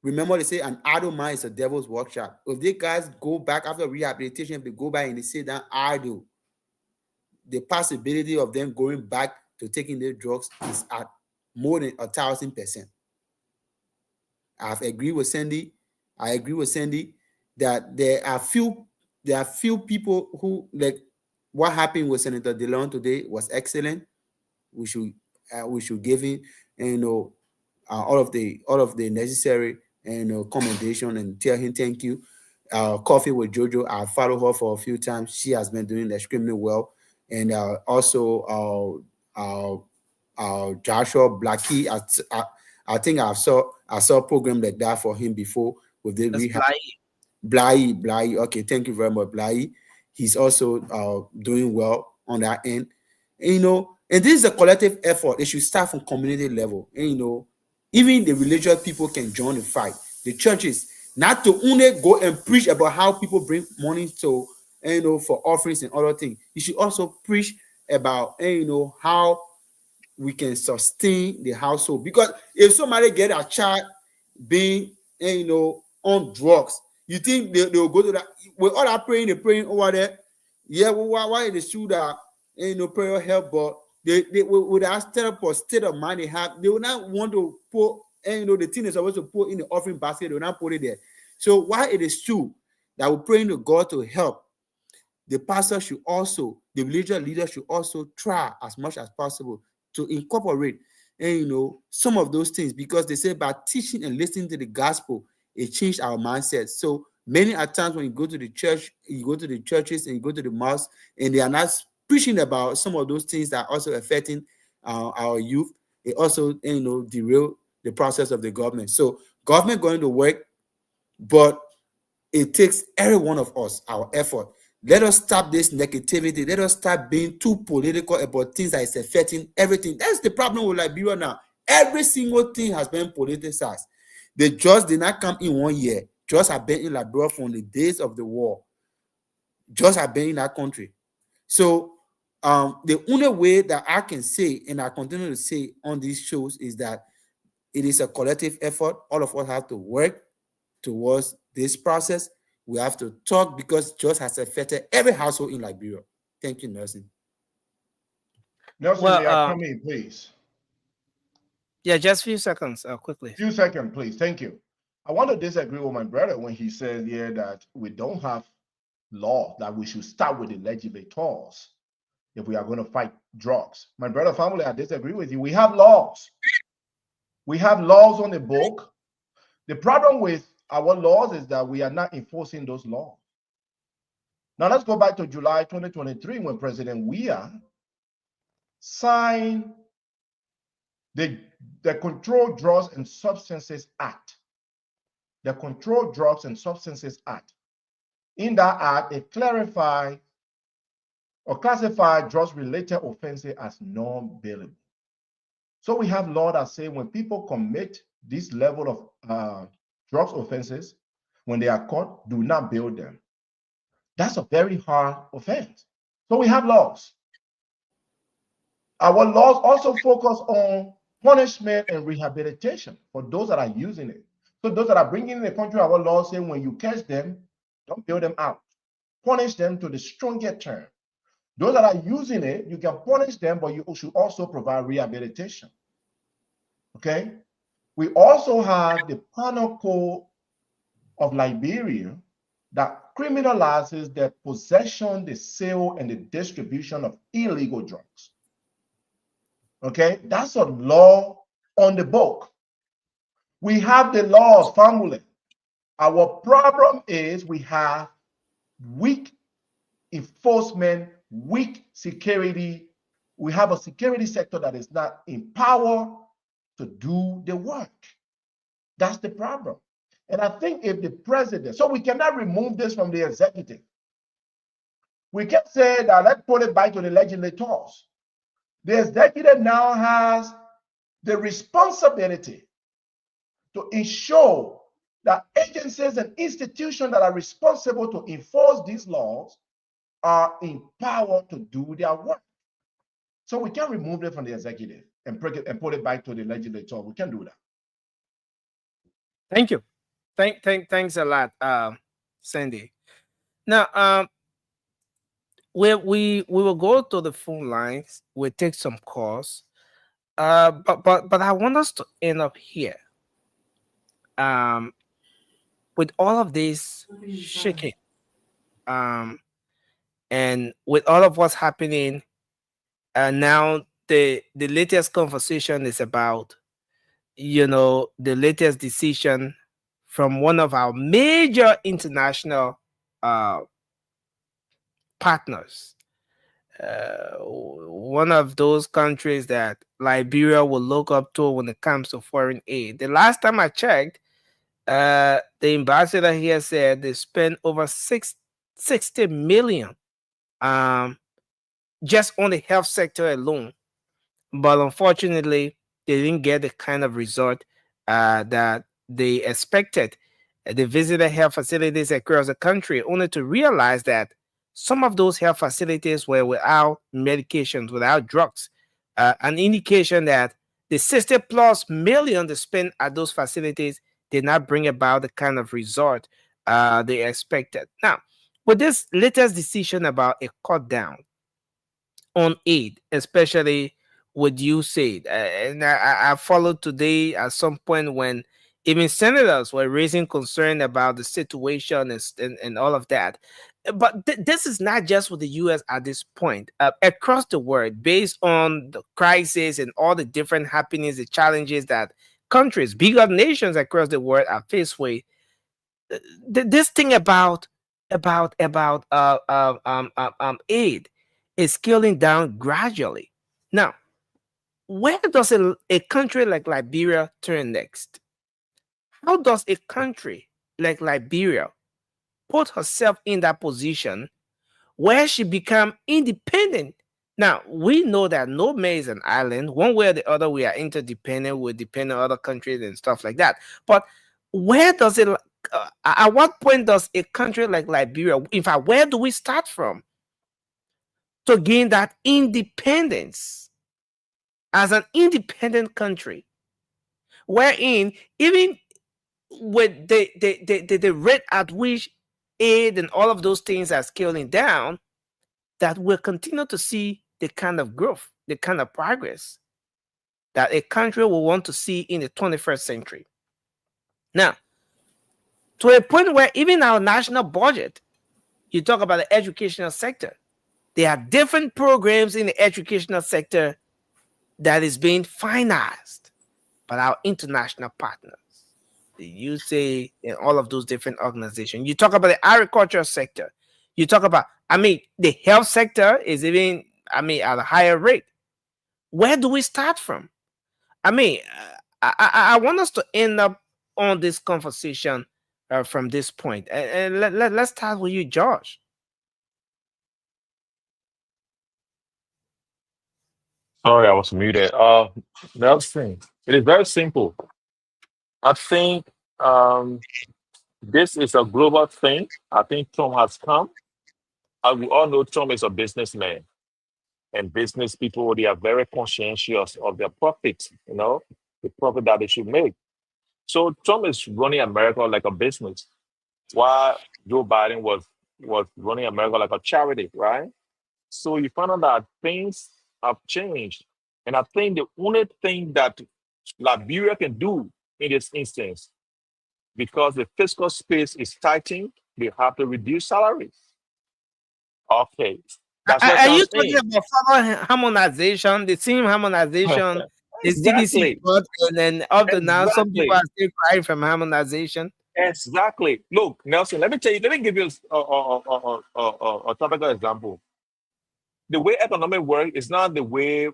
Remember, they say an idle mind is a devil's workshop. If these guys go back after rehabilitation, if they go back and they sit down idle, the possibility of them going back to taking their drugs is at more than 1,000%. I agree with Sandy that there are few people who, like what happened with Senator DeLon today was excellent. We should give him, all of the necessary commendation and tell him thank you. Coffee with Jojo, I followed her for a few times. She has been doing extremely well. And also Joshua Blackie, I think I saw a program like that for him before with the rehab. Bly. Okay, thank you very much, Bly. He's also doing well on that end. And, and this is a collective effort. It should start from community level. And, even the religious people can join the fight. The churches, not to only go and preach about how people bring money to, for offerings and other things. You should also preach about, how we can sustain the household. Because if somebody get a child being, on drugs, you think they'll go to that with all that praying, they're praying over there. Yeah, well, why it is true that prayer help, but they with that state of mind they have, they will not want to put, the thing is supposed to put in the offering basket, they will not put it there. So why it is true that we're praying to God to help, the pastor should also, the religious leader should also try as much as possible to incorporate, some of those things, because they say by teaching and listening to the gospel, it changed our mindset. So many a times when you go to the church, you go to the churches and you go to the mosque, and they are not preaching about some of those things that are also affecting our youth. It also, derail the process of the government. So government going to work, but it takes every one of us, our effort. Let us stop this negativity. Let us stop being too political about things that is affecting everything. That's the problem with Liberia now. Every single thing has been politicized. The drugs did not come in 1 year. Drugs have been in Liberia from the days of the war. Drugs have been in that country. So the only way that I can say, and I continue to say on these shows, is that it is a collective effort. All of us have to work towards this process. We have to talk, because just has affected every household in Liberia. Thank you, Nelson. Nelson, Well, may I come in, please? yeah, just a few seconds, quickly. Few seconds, please. Thank you. I want to disagree with my brother when he says here that we don't have law, that we should start with the legislators if we are going to fight drugs. My brother family, I disagree with you. We have laws. We have laws on the book. The problem with our laws is that we are not enforcing those laws. Now let's go back to July 2023 when President Weah signed the Controlled Drugs and Substances Act. The Controlled Drugs and Substances Act. In that act, it clarified or classified drugs-related offenses as non-bailable. So we have law that say when people commit this level of drugs offenses, when they are caught, do not bail them. That's a very hard offense. So we have laws. Our laws also focus on punishment and rehabilitation for those that are using it. So those that are bringing in the country, our laws say when you catch them, don't bail them out. Punish them to the strongest term. Those that are using it, you can punish them, but you should also provide rehabilitation. Okay? We also have the Penal Code of Liberia that criminalizes the possession, the sale, and the distribution of illegal drugs. Okay? That's a law on the book. We have the laws, family. Our problem is we have weak enforcement, weak security. We have a security sector that is not empowered to do the work. That's the problem. And I think if the president, so we cannot remove this from the executive. We can say that let's put it back to the legislators. The executive now has the responsibility to ensure that agencies and institutions that are responsible to enforce these laws are empowered to do their work. So we can remove it from the executive and put it back to the legislature. We can do that. Thank you. Thanks a lot, Sandy. Now, we will go to the phone lines. We'll take some calls. But I want us to end up here. With all of this shaking, and with all of what's happening, now the latest conversation is about, the latest decision from one of our major international partners, one of those countries that Liberia will look up to when it comes to foreign aid. The last time I checked, the ambassador here said they spent over 60 million just on the health sector alone. But unfortunately, they didn't get the kind of result that they expected. They visited health facilities across the country only to realize that some of those health facilities were without medications, without drugs. an indication that the 60 plus million they spent at those facilities did not bring about the kind of result they expected. Now, with this latest decision about a cut down on aid, especially with USAID. And I followed today at some point when even senators were raising concern about the situation and all of that. But this is not just with the US at this point. Across the world, based on the crisis and all the different happenings, the challenges that countries, bigger nations across the world are faced with, this thing about aid is scaling down gradually. Now, where does a country like Liberia turn next? How does a country like Liberia put herself in that position where she become independent? Now, we know that no man is an island. One way or the other, we are interdependent. We depend on other countries and stuff like that. But where does it, at what point does a country like Liberia, in fact, where do we start from to gain that independence as an independent country? Wherein, even with the rate at which aid and all of those things are scaling down, that we'll continue to see the kind of growth, the kind of progress that a country will want to see in the 21st century. Now, to a point where even our national budget, you talk about the educational sector, there are different programs in the educational sector that is being financed by our international partners. You say in all of those different organizations. You talk about the agricultural sector. You talk about, the health sector is even, at a higher rate. Where do we start from? I want us to end up on this conversation from this point. And let's start with you, Josh. Sorry, I was muted. Nelson, it is very simple. I think this is a global thing. I think Trump has come. And we all know Trump is a businessman. And business people, they are very conscientious of their profits, the profit that they should make. So Trump is running America like a business, while Joe Biden was running America like a charity, right? So you find out that things have changed. And I think the only thing that Liberia can do in this instance, because the fiscal space is tightening, they have to reduce salaries. Okay. That's what Are you comes talking in. about further harmonization, the same harmonization the CDC Exactly. got, and then up to now, some people Exactly. are still crying from harmonization? Exactly. Look, Nelson, let me give you a topical example. The way economic work is not the way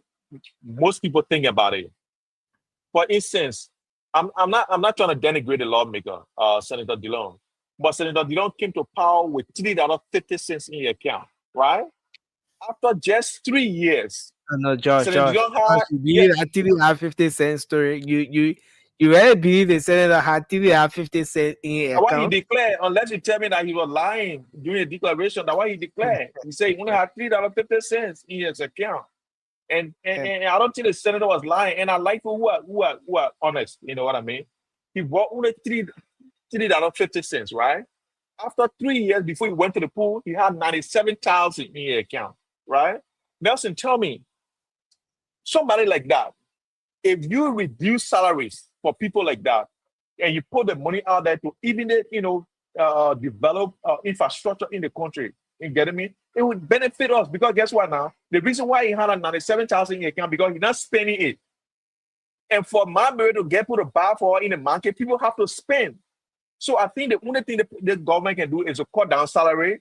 most people think about it. For instance, I'm not trying to denigrate the lawmaker, Senator Dillon, but Senator Dillon came to power with $3.50 in your account, right? After just 3 years, No, Senator Josh, Dillon had you believe that TV have 50 cents story? You really believe the senator had TV have 50 cents in your why he account? declared, unless you tell me that he was lying during the declaration, that why he declared. He said he only had $3.50 in his account. And I don't think the senator was lying. And I like people who are honest. You know what I mean? He bought only $3.50, right? After 3 years before he went to the pool, he had 97,000 in his account, right? Nelson, tell me, somebody like that, if you reduce salaries for people like that, and you put the money out there to even develop infrastructure in the country, you getting me? It would benefit us because guess what now? The reason why he had a 97,000 in the account because he's not spending it. And for my money to get put a buy for in the market, people have to spend. So I think the only thing the government can do is to cut down salary,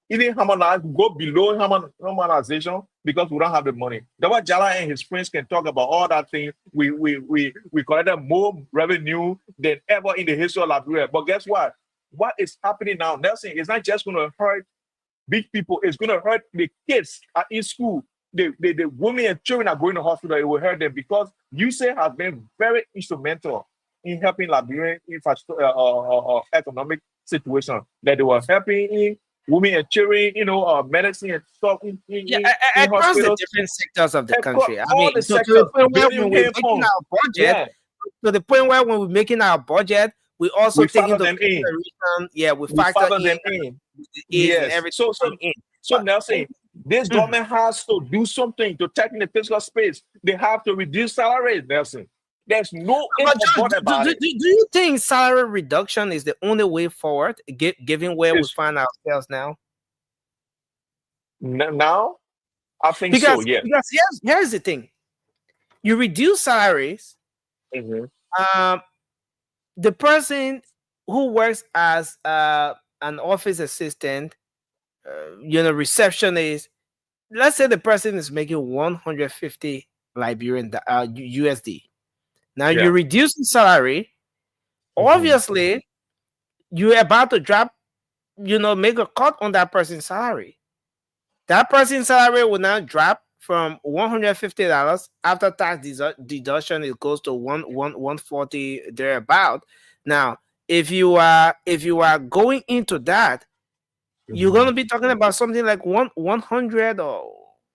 even harmonize, go below harmonization because we don't have the money. That's why Jala and his friends can talk about all that thing. We collected more revenue than ever in the history of Liberia. But guess what? What is happening now, Nelson, is not just going to hurt big people. It's going to hurt the kids in school. The women and children are going to hospital. It will hurt them because USAID has been very instrumental in helping Liberian economic situation that they were helping in women and children, medicine and stuff Yeah, in across the hospitals, different sectors of the across country. I all the mean, to the sectors, point where building when we're hand making pumps. our budget, Yeah, to the point where when we're making our budget, we also we take father into them in. consideration, yeah, we We factor father in them in. the AIDS and Yes. everything So coming in. so But Nelson, this mhm. government has to do something to take in the physical space. They have to reduce salaries, Nelson. There's no if But or Josh, but about it. do you think salary reduction is the only way forward, given where we It's find ourselves now? now, I think so. Because Yes. here's the thing: you reduce salaries, hmm um, the person who works as an office assistant, receptionist, let's say the person is making 150 USD. Now you Yeah. reduce the salary. hmm Obviously, you're about to drop, make a cut on that person's salary. That person's salary will now drop from $150 after tax deduction. It goes to 140 thereabout. Now, if you are going into that, you're hmm gonna be talking about something like 100 or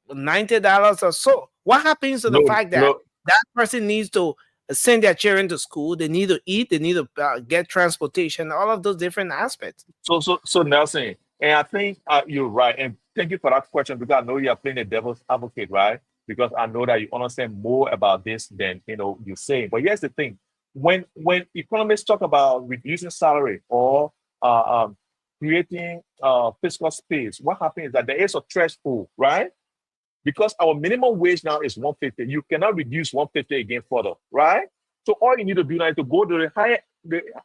$90 or so. What happens to the No, fact that no. that person needs to send their children to school? They need to eat. They need to get transportation. All of those different aspects. So Nelson, and I think you're right. And thank you for that question because I know you are playing the devil's advocate, right? Because I know that you understand more about this than you're saying. But here's the thing: when economists talk about reducing salary or creating fiscal space, what happens is that there is a threshold, right? Because our minimum wage now is 150. You cannot reduce 150 again further, right? So all you need to do now is to go to the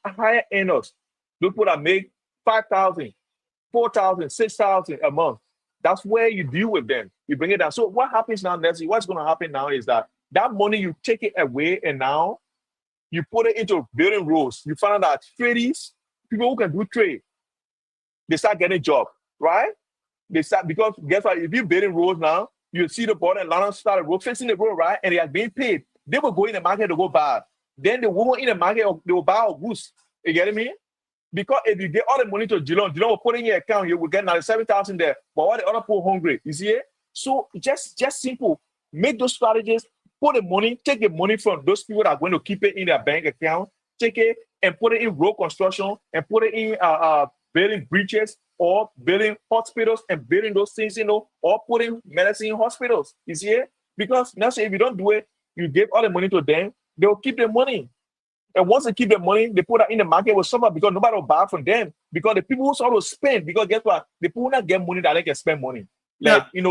higher earners, those people that make 5,000, 4,000, 6,000 a month. That's where you deal with them. You bring it down. So what happens now, Nancy? What's going to happen now is that money you take it away and now you put it into building roads. You find out that tradies, people who can do trade, they start getting job, right? They start because guess what? If you building roads now, you see the border and London started road facing the road, right? And they are being paid. They will go in the market to go buy. Then the woman in the market they will buy a goose. You get me? Because if you get all the money to Geelong will put in your account, you will get 97,000 there. But what the other poor hungry? You see it? So just simple. Make those strategies, put the money, take the money from those people that are going to keep it in their bank account, take it and put it in road construction and put it in building bridges or building hospitals and building those things, or putting medicine in hospitals. You see it? Because now if you don't do it, you give all the money to them, they'll keep the money. And once they keep the money, they put that in the market will suffer because nobody will buy from them. Because the people who sort of spend, because guess what? The people who not get money that they can spend money. Like, Yeah.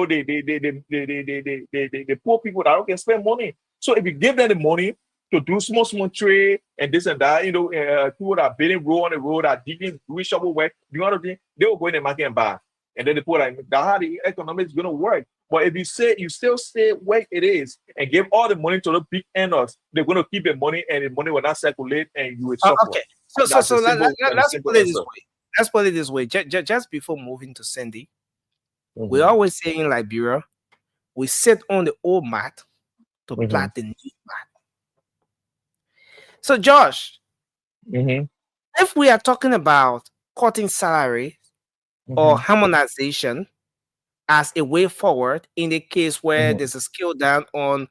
the poor people that don't can spend money. So if you give them the money to do small trade and this and that, people that are building road on the road, that digging, doing shovel work, doing other things, they will go in the market and buy. And then they put like that's how the economy is going to work. But if you say you still stay where it is and give all the money to the big earners, they're going to keep the money and the money will not circulate and you will suffer. Okay. So That's the simple, let's simple put it this answer. way. Let's put it this way. Just before moving to Cindy, we Mhm, always say in Liberia, we sit on the old mat to mhm, plot the new mat. So, Josh, mhm, if we are talking about cutting salary or mhm, harmonization as a way forward in the case where mhm. there's a scale down on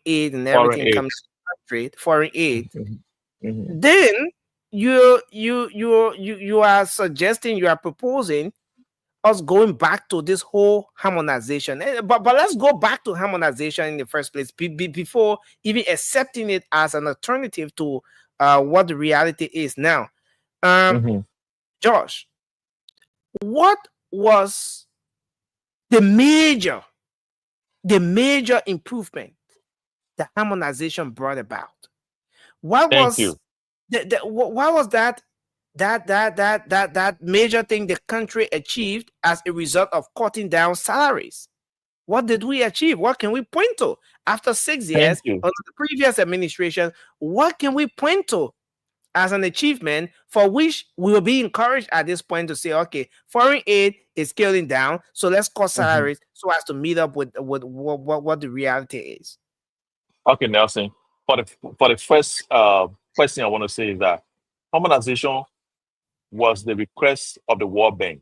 aid and Foreign everything aid. comes to country, foreign aid, Mhm, mhm. then you are suggesting, you are proposing us going back to this whole harmonization. But let's go back to harmonization in the first place before even accepting it as an alternative to what the reality is now. Um, Mhm. Josh, what was the major improvement the harmonization brought about? What Thank was you. what was that major thing the country achieved as a result of cutting down salaries? What did we achieve? What can we point to after 6 years Thank you. under the previous administration? What can we point to as an achievement for which we will be encouraged at this point to say, okay, foreign aid is scaling down, so let's cut Mhm. salaries so as to meet up with what the reality is. Okay, Nelson. For the first thing I want to say is that harmonization was the request of the World Bank,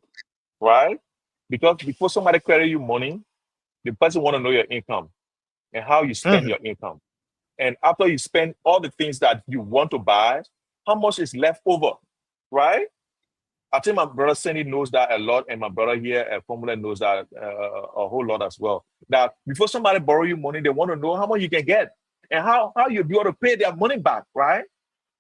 right? Because before somebody credit you money, the person want to know your income and how you spend Mhm. your income. And after you spend all the things that you want to buy, how much is left over, right? I think my brother Sandy knows that a lot, and my brother here at Formula knows that a whole lot as well. That before somebody borrow you money, they want to know how much you can get and how you be able to pay their money back, right?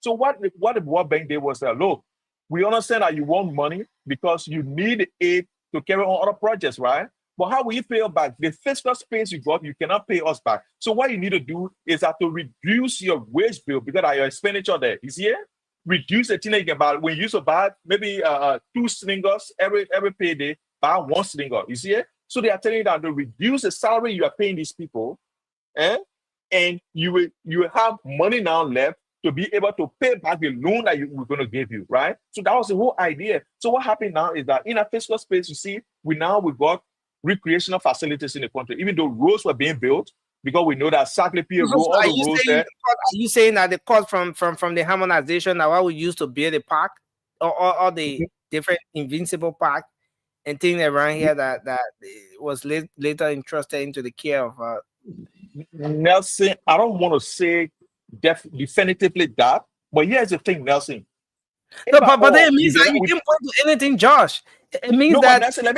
So what the World Bank did was that, look, we understand that you want money because you need aid to carry on other projects, right? But how will you pay us back? The fiscal space you got, you cannot pay us back. So what you need to do is have to reduce your wage bill because of your expenditure there. You see it? Reduce the thing that you can buy. When you used to buy maybe 2 slingers every payday, buy 1 slinger. You see it? So they are telling you that to reduce the salary you are paying these people, eh? And you will have money now left to be able to pay back the loan that we're going to give you, right? So that was the whole idea. So what happened now is that in a fiscal space, you see, we got recreational facilities in the country, even though roads were being built, because we know that Sackley Pier Road, So all the roads there. are you saying that the cost from the harmonization that what we used to build the park or the different invincible park and things around here that was later entrusted into the care of Nelson, I don't want to say definitively that, but here's the thing, Nelson. no, If at but then all it we means did that not, you didn't point to anything, Josh. It means no, but that Nelson, let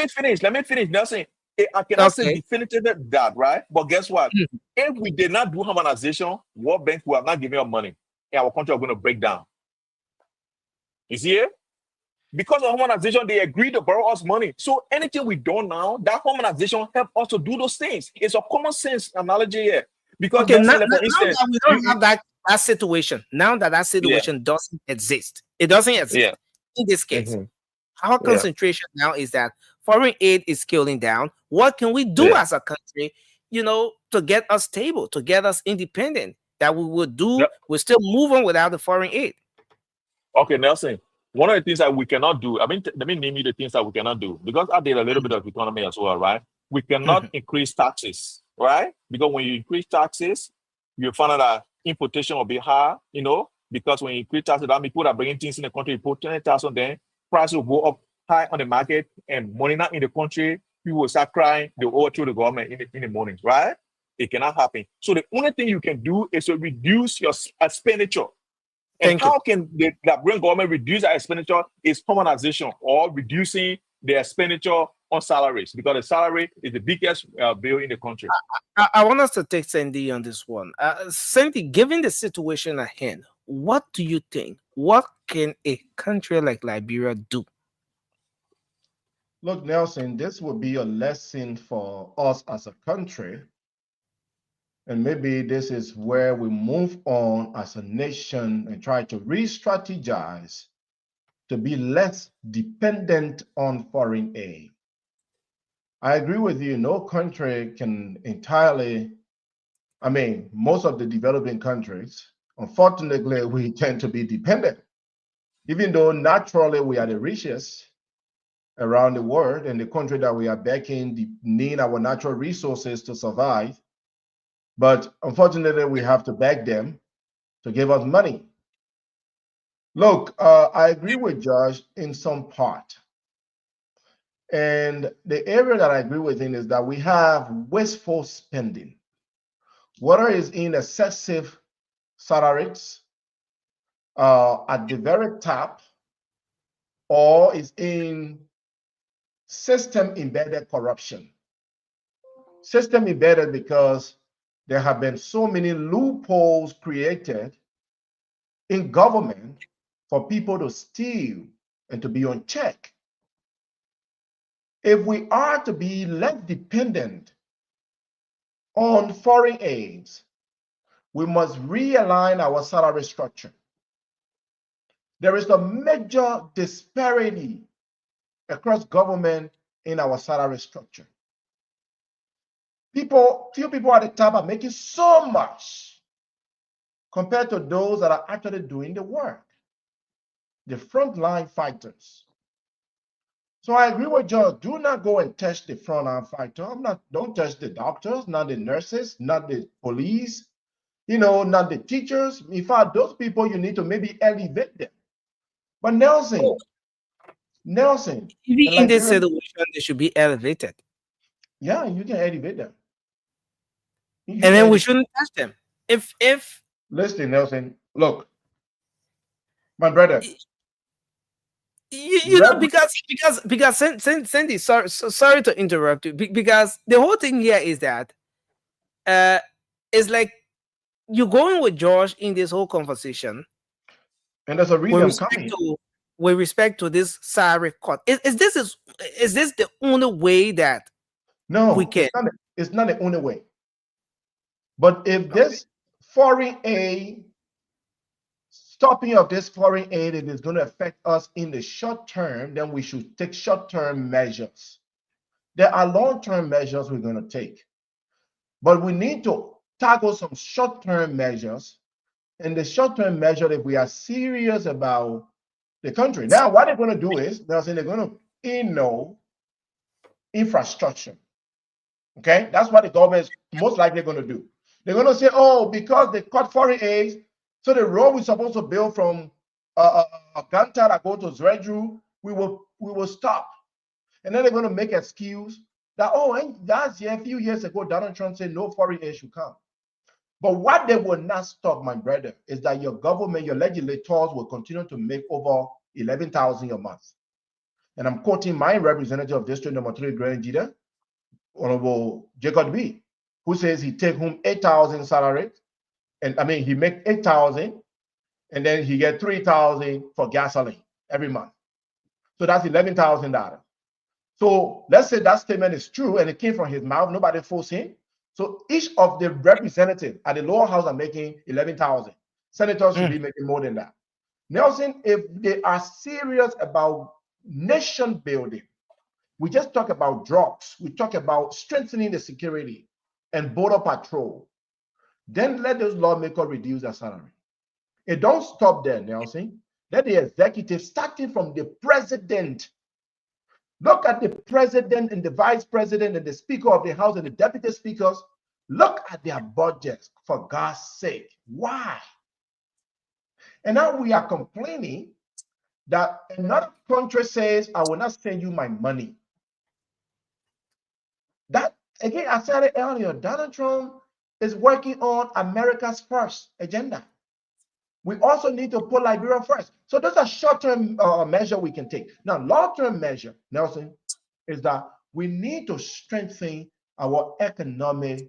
me finish. Nelson, I cannot say okay. definitively that, right? But guess what? Mhm. If we did not do harmonization, World Bank will have not given us money, and our country are going to break down. You see it? Because of harmonization, they agreed to borrow us money. So anything we do now, that harmonization help us to do those things. It's a common sense analogy here. Because Okay, Nelson, now, like, now for instance, that we don't have that situation, now that yeah, situation doesn't exist, it doesn't exist yeah, in this case. mhm, Our yeah, concentration now is that foreign aid is scaling down. What can we do yeah. as a country, to get us stable, to get us independent? That we would do, No, we still move on without the foreign aid. okay, Nelson. One of the things that we cannot do, I mean, let me name you the things that we cannot do because I did a little bit of economy as well, right? We cannot Mhm. increase taxes, right? Because when you increase taxes, you find out that importation will be high, because when you increase taxes, that means people are bringing things in the country, you put 20,000 there, price will go up high on the market and money not in the country, people will start crying, they overthrow the government in the morning, right? It cannot happen. So the only thing you can do is to reduce your expenditure. And Thank you. how can the Ghanaian government reduce that expenditure is harmonization or reducing the expenditure on salaries because the salary is the biggest bill in the country. I want us to take Sandy on this one. Sandy, given the situation at hand, what do you think? What can a country like Liberia do? Look, Nelson, this will be a lesson for us as a country. And maybe this is where we move on as a nation and try to re strategize to be less dependent on foreign aid. I agree with you. No country can entirely, most of the developing countries, unfortunately, we tend to be dependent. Even though naturally we are the richest around the world and the country that we are backing need our natural resources to survive. But unfortunately, we have to beg them to give us money. Look, I agree with Josh in some part. And the area that I agree with him is that we have wasteful spending, whether it's in excessive salaries at the very top or it's in system embedded corruption. System embedded because there have been so many loopholes created in government for people to steal and to be unchecked. If we are to be less dependent on foreign aids, we must realign our salary structure. There is a major disparity across government in our salary structure. Few people at the top are making so much compared to those that are actually doing the work, the frontline fighters. So I agree with George. Do not go and test the frontline fighter. Don't test the doctors, not the nurses, not the police, not the teachers. In fact, those people you need to maybe elevate them. But Nelson, Nelson, Even and in this Liberia, situation, they should be elevated. yeah, you can elevate them. You And can then we elevate. shouldn't touch them. If Listen, Nelson, look, my brother, you know, rep, because Cindy, sorry to interrupt you, because the whole thing here is that uh it's like you're going with George in this whole conversation and there's a reason with I'm respect coming. to this salary cut. Is this the only way that we No, can? it's not the only way. But if Okay. this foreign aid, stopping of this foreign aid, it is going to affect us in the short term, then we should take short-term measures. There are long-term measures we're going to take, but we need to tackle some short-term measures. And the short-term measure, if we are serious about the country. Now, what they're going to do is they're saying they're going to infrastructure. Okay, that's what the government is most likely going to do. They're going to say, oh, because they cut foreign aids, so the road we're supposed to build from Ganta that go to Zredru, we will stop. And then they're going to make excuse that, oh, and last year, a few years ago, Donald Trump said no foreign aid should come. But what they will not stop, my brother, is that your government, your legislators will continue to make over 11,000 a month. And I'm quoting my representative of District Number 3, Grand Jida, Honorable Jacob B, who says he take home 8,000 salary, and I mean he make 8,000, and then he get 3,000 for gasoline every month. So that's $11,000. So let's say that statement is true and it came from his mouth. Nobody forced him. So each of the representatives at the lower house are making 11,000. Senators should be making more than that. Nelson, if they are serious about nation building, we just talk about drugs, we talk about strengthening the security and border patrol, then let those lawmakers reduce their salary. It don't stop there, Nelson. Let the executive, starting from the president, look at the president and the vice president and the speaker of the house and the deputy speakers, look at their budgets, for God's sake. Why? And now we are complaining that another country says, I will not send you my money. That, again, I said it earlier, Donald Trump is working on America's first agenda. We also need to put Liberia first. So those are short-term measure we can take. Now, long-term measure, Nelson, is that we need to strengthen our economic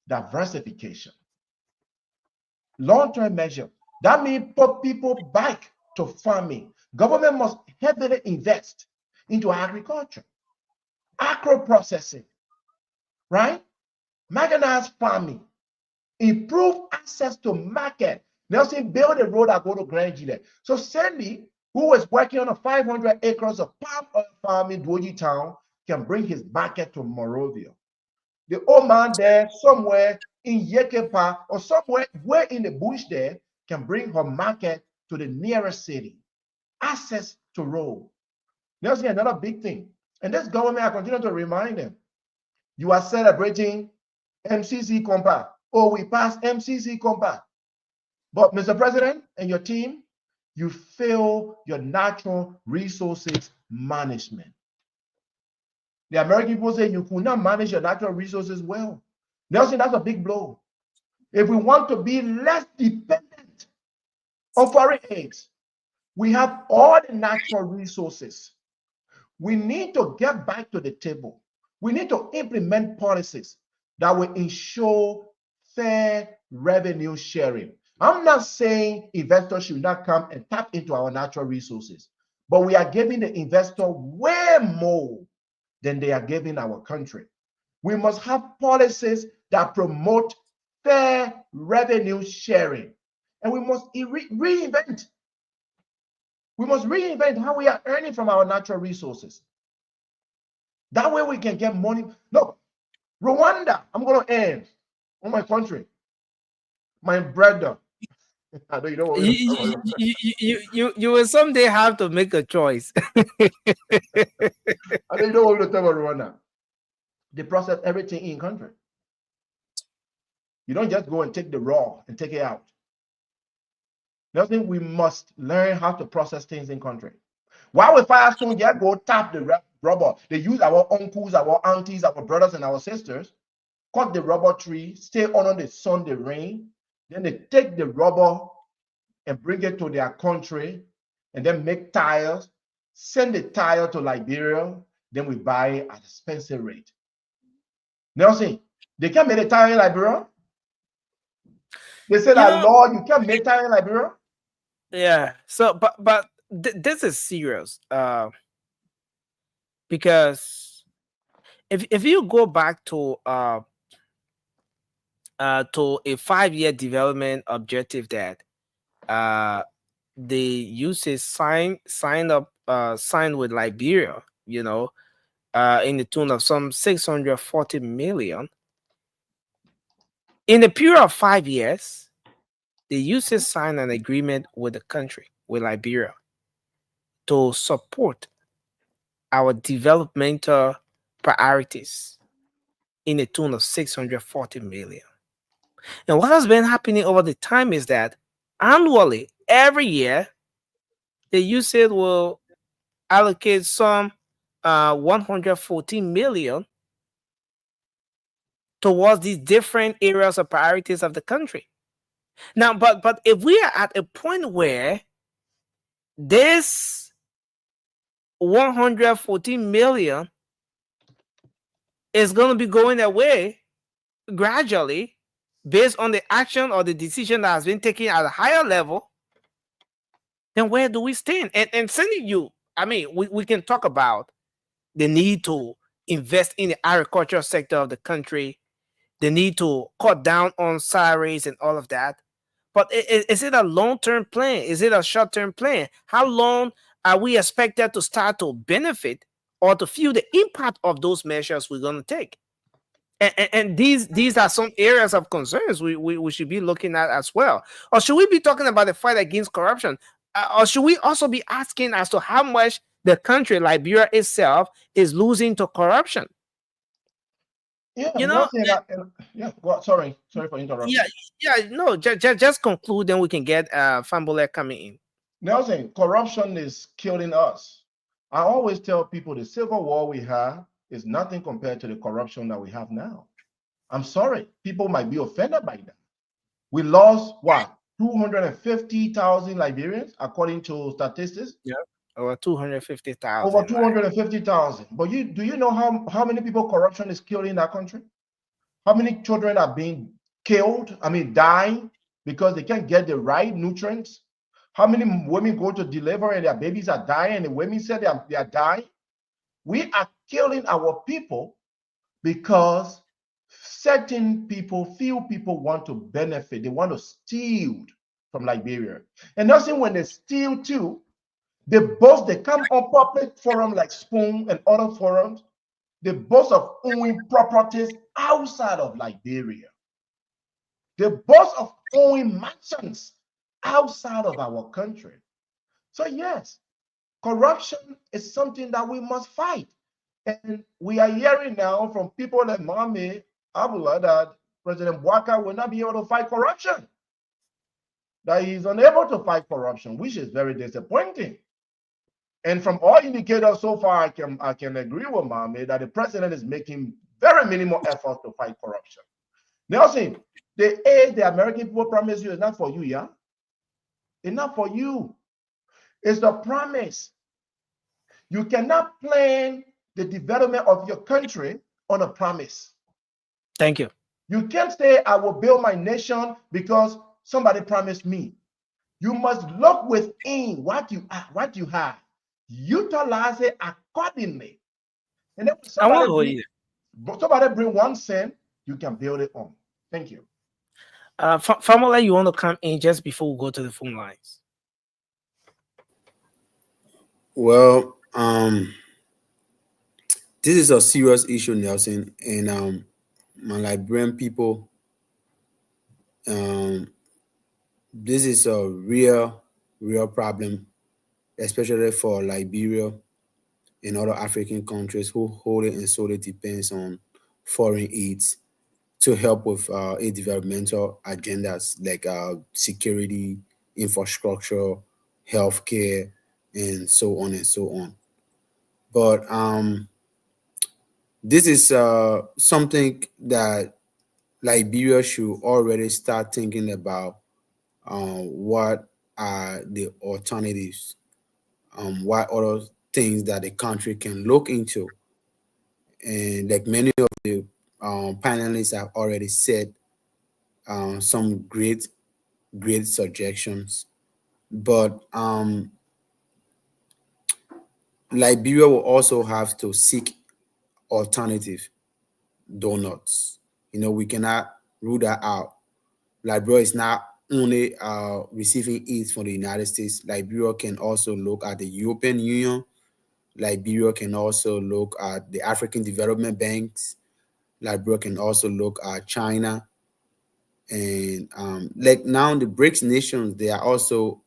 diversification. Long-term measure, that means put people back to farming. Government must heavily invest into agriculture, agro processing, right? Mechanized farming, improve access to market. Nelson, build a road that go to Grand Gila. So Sandy, who was working on a 500 acres of palm oil farm in Dwoji Town, can bring his market to Monrovia. The old man there, somewhere in Yekepa or somewhere where in the bush there, can bring her market to the nearest city. Access to road. Nelson, another big thing. And this government, I continue to remind them, you are celebrating MCC Compact. Oh, we passed MCC Compact. But Mr. President and your team, you fail your natural resources management. The American people say you could not manage your natural resources well. Nelson, that's a big blow. If we want to be less dependent on foreign aids, we have all the natural resources. We need to get back to the table. We need to implement policies that will ensure fair revenue sharing. I'm not saying investors should not come and tap into our natural resources, but we are giving the investor way more than they are giving our country. We must have policies that promote fair revenue sharing. And we must reinvent. We must reinvent how we are earning from our natural resources. That way we can get money. Look, Rwanda, I'm going to end on my country. My brother. I know you don't want me to talk about You will someday have to make a choice. I know you don't want me to talk about Rwanda. They process everything in country. You don't just go and take the raw and take it out. Nothing. We must learn how to process things in country. Why we Firestone just go tap the rubber? They use our uncles, our aunties, our brothers, and our sisters, cut the rubber tree, stay under the sun, the rain. Then they take the rubber and bring it to their country and then make tires, send the tire to Liberia, then we buy it at expensive rate. Nelson, they can't make a tire in Liberia. They say You that, know, Lord, you can't make tire in Liberia. yeah. So, but this is serious. Because if you go back to a 5-year development objective that uh the uses signed with Liberia, in the tune of some 640 million. In the period of 5 years, the uses signed an agreement with the country, with Liberia, to support our developmental priorities in the tune of 640 million. And what has been happening over the time is that annually, every year, the USAID will allocate some 114 million towards these different areas of priorities of the country. Now, but if we are at a point where this 114 million is going to be going away gradually based on the action or the decision that has been taken at a higher level, then where do we stand? And sending you, I mean, we can talk about the need to invest in the agricultural sector of the country, the need to cut down on salaries and all of that. But is it a long-term plan? Is it a short-term plan? How long are we expected to start to benefit or to feel the impact of those measures we're going to take? And these are some areas of concerns we should be looking at as well. Or should we be talking about the fight against corruption? Or should we also be asking as to how much the country, Liberia itself, is losing to corruption? Yeah, You know, Nelson, yeah, well, sorry for yeah, interrupting. yeah, no, just conclude, then we can get Fambule coming in. Nelson, corruption is killing us. I always tell people the civil war we had is nothing compared to the corruption that we have now. I'm sorry, people might be offended by that. We lost what, 250,000 Liberians, according to statistics? Yeah, over 250,000. Over 250,000. But do you know how many people corruption is killing in that country? How many children are being killed? I mean, dying because they can't get the right nutrients? How many women go to deliver and their babies are dying and the women say they are dying? We are killing our people because certain people, few people want to benefit. They want to steal from Liberia. And nothing when they steal too, they come on public forum like Spoon and other forums. They boast of owning properties outside of Liberia. They boast of owning mansions outside of our country. So yes, corruption is something that we must fight. And we are hearing now from people like Mohamed Abdullah that President Bouaka will not be able to fight corruption. That he is unable to fight corruption, which is very disappointing. And from all indicators so far, I can agree with Mohamed that the president is making very minimal effort to fight corruption. Nelson, the aid the American people promise you is not for you, yeah? It's not for you. It's the promise. You cannot plan the development of your country on a promise. Thank you. You can't say, I will build my nation because somebody promised me. You must look within what you have, utilize it accordingly. And then somebody bring 1 cent, you can build it on. Thank you. Famula, you want to come in just before we go to the phone lines? Well, this is a serious issue, Nelson, and my Liberian people, this is a real problem, especially for Liberia and other African countries who wholly and solely depends on foreign aids to help with aid developmental agendas like security, infrastructure, healthcare, and so on and so on. But this is something that Liberia should already start thinking about. What are the alternatives? What other things that the country can look into? And like many of the panelists have already said, some great suggestions. But Liberia will also have to seek alternative donors. We cannot rule that out. Liberia is not only receiving aid from the United States. Liberia can also look at the European Union. Liberia can also look at the African Development Banks. Liberia can also look at China. And like now the BRICS nations, they are also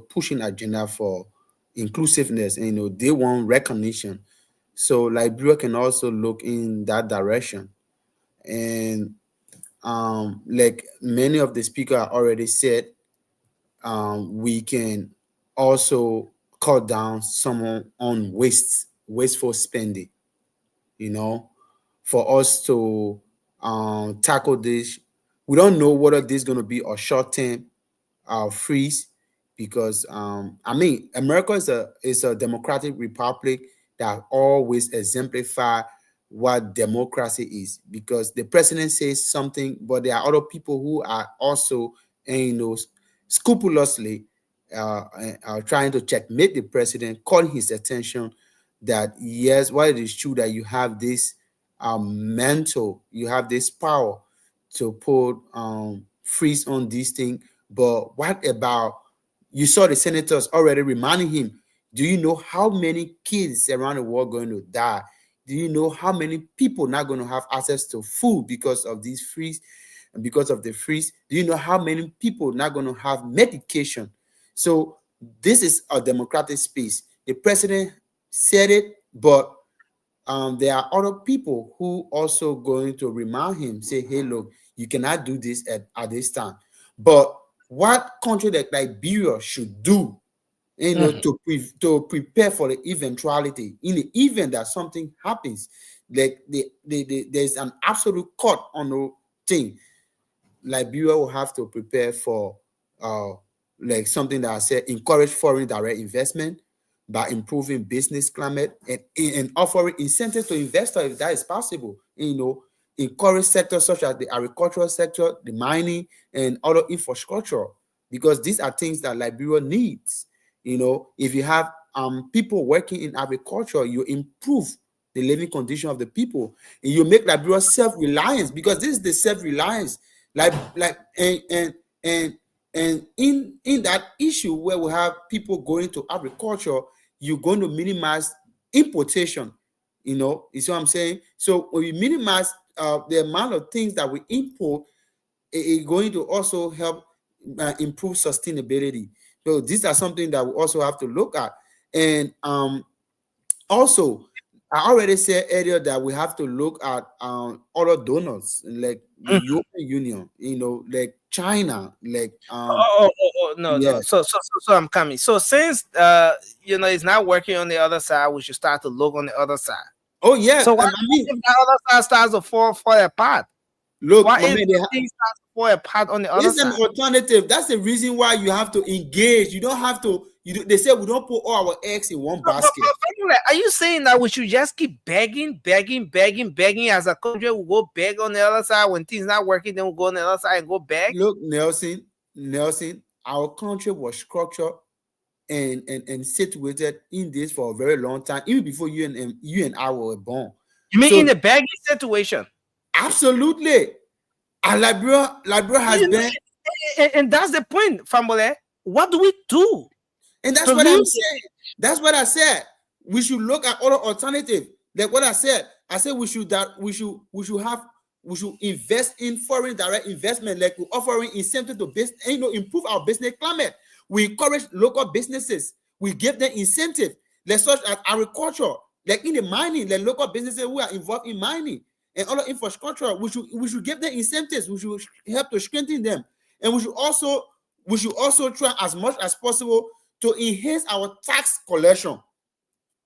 pushing agenda for inclusiveness, and they want recognition. So Liberia can also look in that direction. And like many of the speakers already said, we can also cut down some on wasteful spending, you know, for us to tackle this. We don't know whether this is going to be a short-term freeze, because I mean, America is a democratic republic that always exemplify what democracy is, because the president says something, but there are other people who are also, scrupulously trying to checkmate the president, calling his attention that yes, while it is true that you have this you have this power to put freeze on this thing, but what about, you saw the senators already reminding him, do you know how many kids around the world going to die? Do you know how many people not going to have access to food because of these freeze and because of the freeze? Do you know how many people not going to have medication? So this is a democratic space. The president said it, but there are other people who also going to remind him, say, hey, look, you cannot do this at this time. But what country like Liberia should do, to prepare for the eventuality, in the event that something happens, like there's an absolute cut on the thing. Liberia will have to prepare for like something that I said, encourage foreign direct investment by improving business climate and offering incentives to investors if that is possible. Encourage sectors such as the agricultural sector, the mining, and other infrastructure, because these are things that Liberia needs. If you have people working in agriculture, you improve the living condition of the people, and you make Liberia self-reliance, because this is the self-reliance, and in that issue where we have people going to agriculture, you're going to minimize importation. You see what I'm saying? So when we minimize the amount of things that we import, it's going to also help improve sustainability. So these are something that we also have to look at. And also, I already said earlier that we have to look at other donors like the European Union, like China, like No, yeah. no. So I'm coming. So since it's not working on the other side, we should start to look on the other side. Oh yeah, So what I mean, if the other side starts to fall apart? look, What my if man, things start to fall apart on the other it's an side? alternative. That's the reason why you have to engage. You don't have to. They say we don't put all our eggs in one basket. But are you saying that we should just keep begging as a country? We'll go beg on the other side when things not working, then we'll go on the other side and go beg? Look, Nelson, our country was structured and situated in this for a very long time, even before you and I were born. You mean So in a begging situation? absolutely, and Liberia has been, and that's the point, Famole. What do we do? and that's what I'm saying. That's what I said. We should look at other alternative. Like what I said we should invest in foreign direct investment, like we're offering incentive to business, improve our business climate. We encourage local businesses. We give them incentive, like such as agriculture, like in the mining, like local businesses who are involved in mining and other infrastructure. We should give them incentives. We should help to strengthen them, and we should also try as much as possible to enhance our tax collection.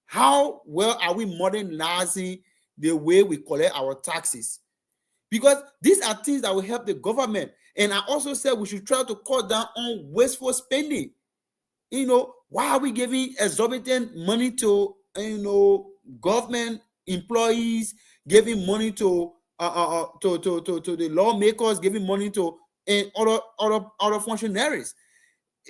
How well are we modernizing the way we collect our taxes? Because these are things that will help the government. And I also said we should try to cut down on wasteful spending. Why are we giving exorbitant money to government employees, giving money to the lawmakers, giving money to other functionaries?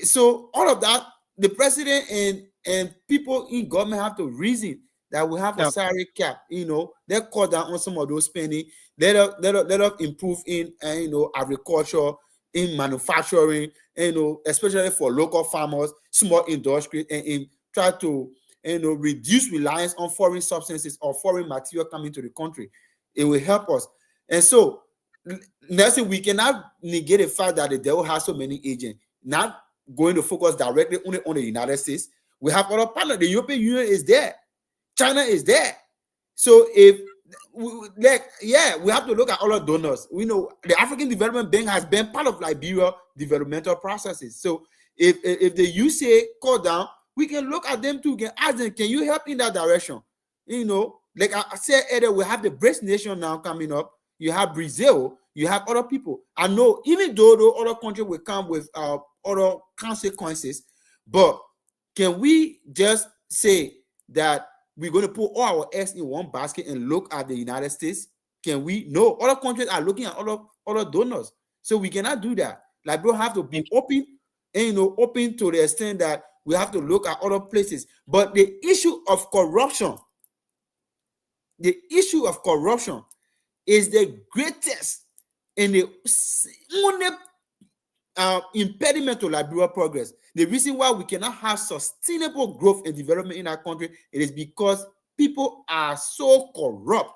So all of that, the president and people in government have to reason that we have a salary cap. They cut down on some of those spending. Let us improve in agriculture, in manufacturing, especially for local farmers, small industry, and try to reduce reliance on foreign substances or foreign material coming to the country. It will help us. And so, Nelson, we cannot negate the fact that the devil has so many agents. Not going to focus directly only on the United States. We have other partners. The European Union is there. China is there. So if we have to look at other donors. We know the African Development Bank has been part of Liberia developmental processes. So if the USA call down, we can look at them too. Can ask them, can you help in that direction? Like I said earlier, we have the BRICS nation now coming up. You have Brazil. You have other people. I know, even though the other countries will come with other consequences, but can we just say that we're going to put all our eggs in one basket and look at the United States? Can we? No, other countries are looking at other donors, so we cannot do that. We have to be open, and open to the extent that we have to look at other places. But the issue of corruption is the greatest and the only impediment to Liberia progress. The reason why we cannot have sustainable growth and development in our country, it is because people are so corrupt.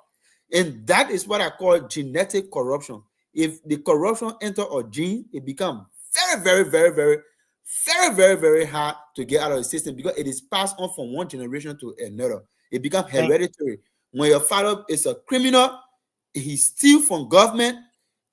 And that is what I call genetic corruption. If the corruption enter a gene, it becomes very, very, very, very, very, very, very hard to get out of the system because it is passed on from one generation to another. It becomes hereditary. When your father is a criminal, he steals from government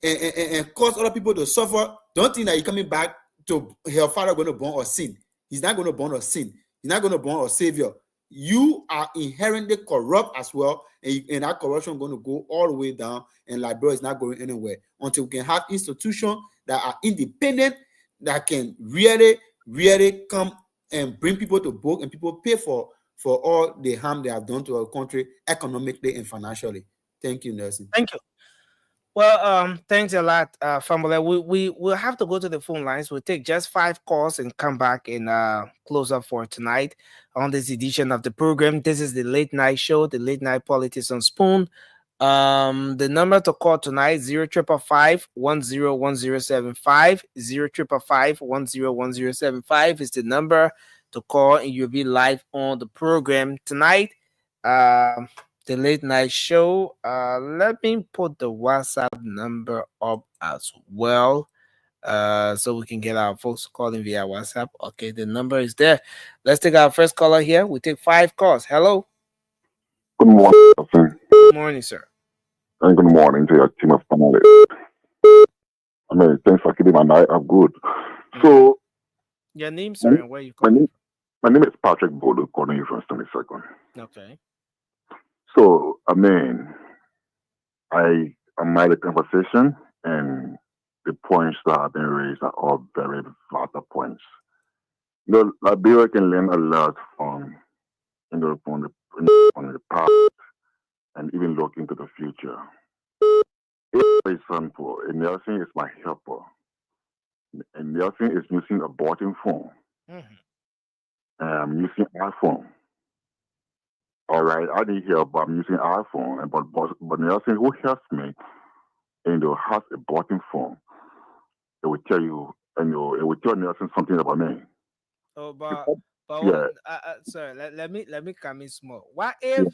and cause other people to suffer. Don't think that you're coming back to your father going to born a sin. He's not going to born a sin. He's not going to born a savior. You are inherently corrupt as well, and that corruption is going to go all the way down, and Liberia is not going anywhere until we can have institutions that are independent, that can really, really come and bring people to book, and people pay for all the harm they have done to our country economically and financially. Thank you, Nelson. Thank you. Well, thanks a lot, family. We'll have to go to the phone lines. We'll take just 5 calls and come back and close up for tonight on this edition of the program. This is the late night show, the late night politics on Spoon. The number to call tonight 0555-101075, 0555-101075 is the number to call, and you'll be live on the program tonight. The late night show. Let me put the WhatsApp number up as well, so we can get our folks calling via WhatsApp. Okay, the number is there. Let's take our first caller here. We take 5 calls. Hello. Good morning, sir. Good morning, sir. And good morning to your team of panelists. Thanks for keeping my night up good. So, your name, sir, and where you calling from? My name is Patrick Bodo, calling you from 22nd. Okay. So, I admire the conversation, and the points that have been raised are all very vital points. Liberia can learn a lot from the past and even look into the future. For example, Nelson is my helper, and Nelson is using a button phone. Mm-hmm. I'm using iPhone. All right, I need help, but I'm using iPhone. But Nelson, who helps me, has a button phone. It will tell you, it will tell Nelson something about me. Oh, but yeah. Sorry, let me come in small. What if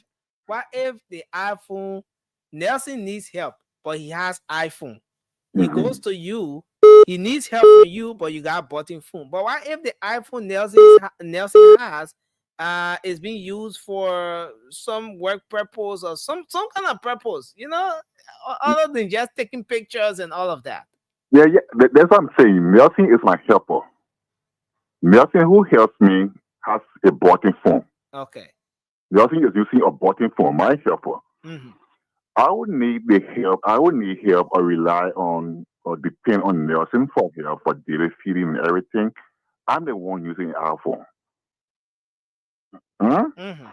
the iPhone, Nelson needs help, but he has iPhone. He goes to you. He needs help from you, but you got button phone. But what if the iPhone Nelson has is being used for some work purpose or some kind of purpose, other than just taking pictures and all of that? Yeah. That's what I'm saying. Nelson is my helper. Nelson, who helps me, has a botting phone. Okay. Nelson is using a botting phone, my helper. Mm-hmm. I would need the help. I would need help or rely on or depend on Nelson for help for daily feeding and everything. I'm the one using our phone. Huh? Mm-hmm.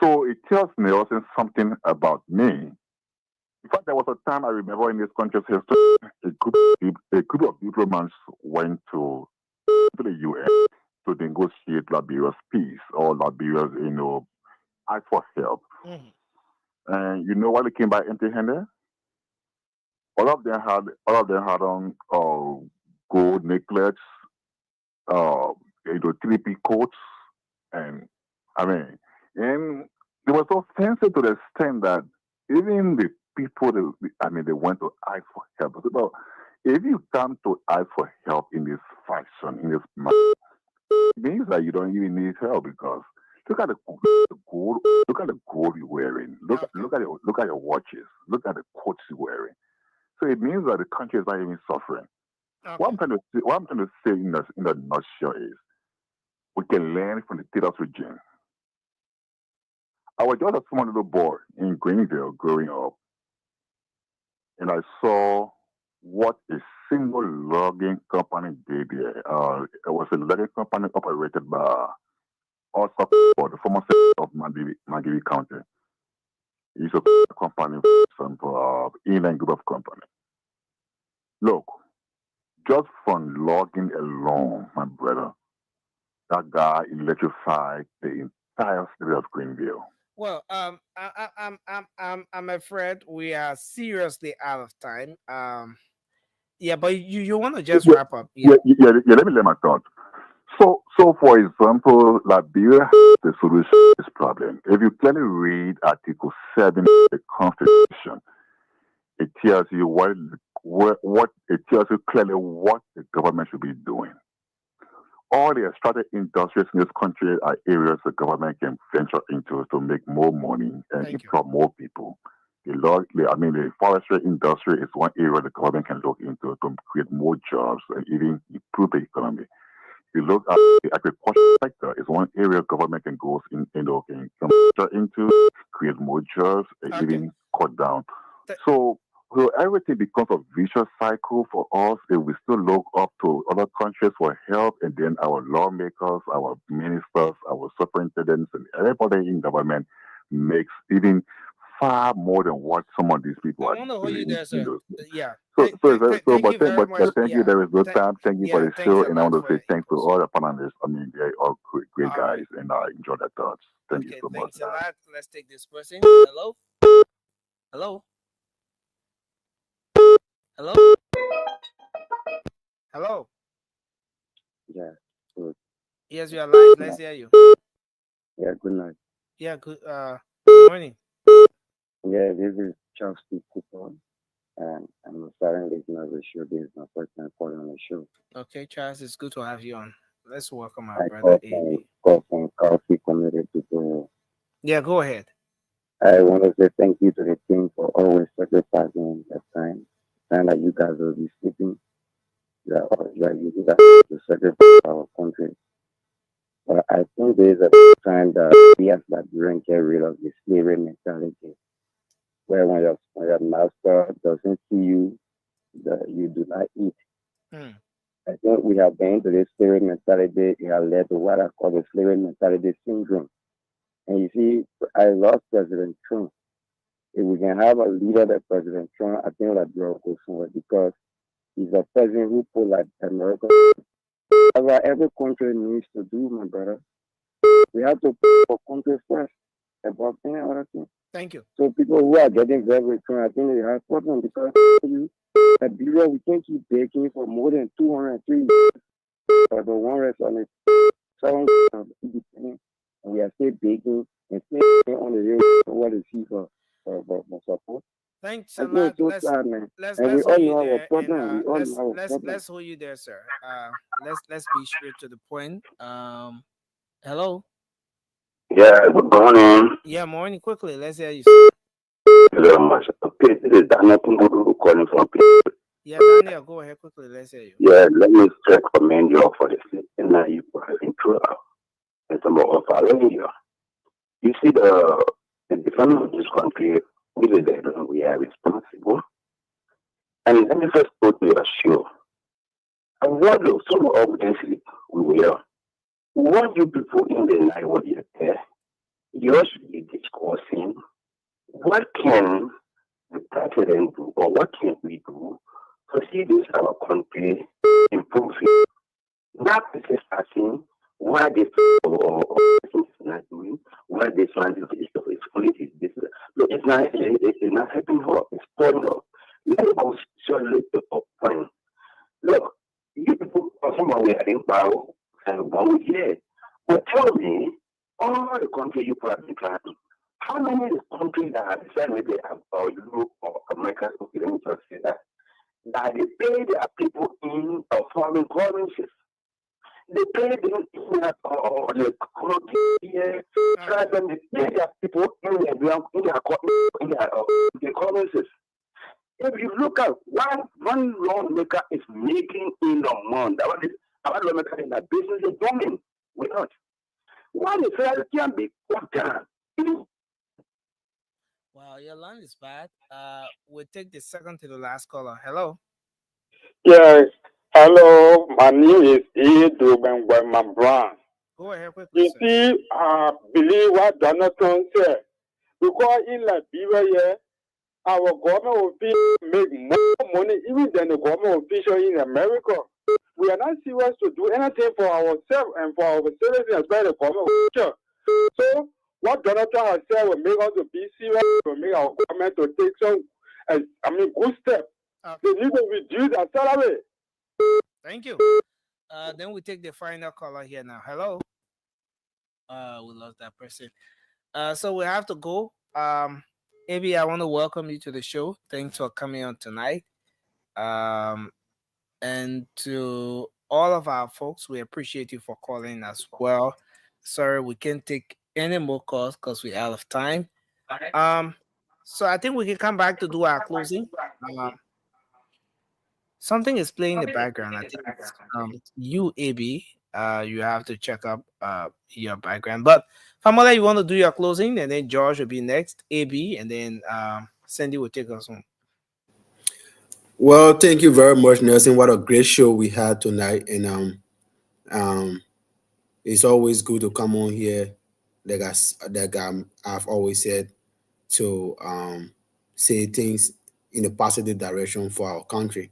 So it tells Nelson something about me. In fact, there was a time I remember in this country's history, a group of diplomats went to the UN to negotiate Liberia's peace or Liberia's, ask for help. Mm-hmm. And you know why they came back empty-handed? All of them had on gold necklaces, uh, 3P coats, and I mean, and it was so fancy to the extent that even the people, they went to ask for help. So, if you come to ask for help in this fashion, in this manner, it means that you don't even need help because look at the gold, look at the gold you're wearing, look at your watches, look at the coats you're wearing. So it means that the country is not even suffering. Okay. What I'm trying to say in the nutshell is we can learn from the Taylor's regime. I was just a small little boy in Greenville growing up, and I saw what a single logging company did there. It was a logging company operated by also the former city of Magiri County. It's a company, some inland group of company. Look, just from logging alone, my brother, that guy electrified the entire city of Greenville. Well, I'm afraid we are seriously out of time. Yeah, but you want to just Yeah, wrap up? Yeah. let me let my thoughts. So for example, Liberia has the solution to this problem. If you clearly read Article 7 of the Constitution, it tells you what it tells you clearly what the government should be doing. All the extractive industries in this country are areas the government can venture into to make more money and Thank you. employ more people. The forestry industry is one area the government can look into to create more jobs and even improve the economy. If you look at the agriculture sector, it's one area government can go can venture into, create more jobs, and Okay. even cut down. Th- So everything becomes a vicious cycle for us if we still look up to other countries for help, and then our lawmakers, our ministers, our superintendents, and everybody in government makes even far more than what some of these people I are want to hold you doing. there, sir. Yeah. But Thank you very much. thank you. Yeah. There is no Th- time. Thank you for yeah. the Thanks show, a and I lot want to for say your thanks to inputs. all the panelists. They're all great All right. guys, and I enjoy their thoughts. Thank you Okay. so much. Thanks a lot. Let's take this person. Hello. Hello. Hello. Hello. Yeah, good. Yes, you are live. Let's hear you. Yeah, good night. Yeah. Good morning. Yeah, this is Charles P. Cooper, and I'm a silent listener of the show. This is my first time calling on the show. Okay, Charles. It's good to have you on. Let's welcome our I brother AB. call from Coffee Community people. Yeah. Go ahead. I want to say thank you to the team for always sacrificing that time that you guys will be sleeping. You guys to sacrifice our country. But I think there is a time that we as Liberians get rid of the slavery mentality, where when your master doesn't see you, you do not eat. Hmm. I think we have been into this slavery mentality. It has led to what I call the slavery mentality syndrome. And you see, I love President Trump. If we can have a leader like President Trump, I think that will go somewhere because he's a president who put like America. That's what every country needs to do, my brother. We have to put our country first above any other thing. Thank you. So people who are getting very Trump, I think they have problem because Liberia, we can't keep begging for more than 203 years for the one rest on it. So independent, and we are still begging and still on the real what is he for support. Thanks I a think it's lot. so sad, man. Let's And we hold all you know our there, and problem. We all know our problem. let's hold you there, sir. Let's be straight to the point. Hello. Yeah, good morning. Yeah, morning. Quickly, let's hear you. Thank you very much. Okay, this is Daniel Kumbudu calling from P. Yeah, Daniel, go ahead quickly. Let's hear you. Yeah, let me straight commend you for the sleeping that you throughout in terms of Australia. You see, the defendant of this country, we are responsible. And let me first put to assure, and what the some obviously we will. What you people in the night what you there, you should be discussing what can the president do or what can we do to see this our country improving. Not just asking why this or is not doing, why this one is politics. This look, it's not helping her. It's pouring up. Let me go show you the point. Look, you people are somewhere in power and one here. But tell me, all the country you probably traveling, how many countries that have decided maybe or Europe or America, okay, let me just say that they pay their people in foreign currencies. They pay them in or the country here, try them to pay their people in their currencies. If you look at one lawmaker is making in a month, our lawmaker in that business is doing without. Why the federal can be put down? Wow, your line is bad. We'll take the second to the last caller. Hello. Yes. Hello, my name is Edu Bengwema Brown. Go ahead quickly, You sir. see, I believe what Donald Trump said. Because in Liberia, yeah, our government officials make more money even than the government officials in America. We are not serious to do anything for ourselves and for our citizens as well as the government officials. So, what Donald Trump has said will make us to be serious, will make our government to take some, good steps. They need to reduce their salary. Thank you. Then we take the final caller here now. Hello. We lost that person. So we have to go. Maybe I want to welcome you to the show. Thanks for coming on tonight. And to all of our folks, we appreciate you for calling as well. Sorry, we can't take any more calls because we're out of time. So I think we can come back to do our closing. Something is playing in the background. I think it's you, AB. You have to check up your background. But Famala, you want to do your closing, and then George will be next, AB, and then Sandy will take us home. Well, thank you very much, Nelson. What a great show we had tonight, and it's always good to come on here. I've always said, to say things in a positive direction for our country.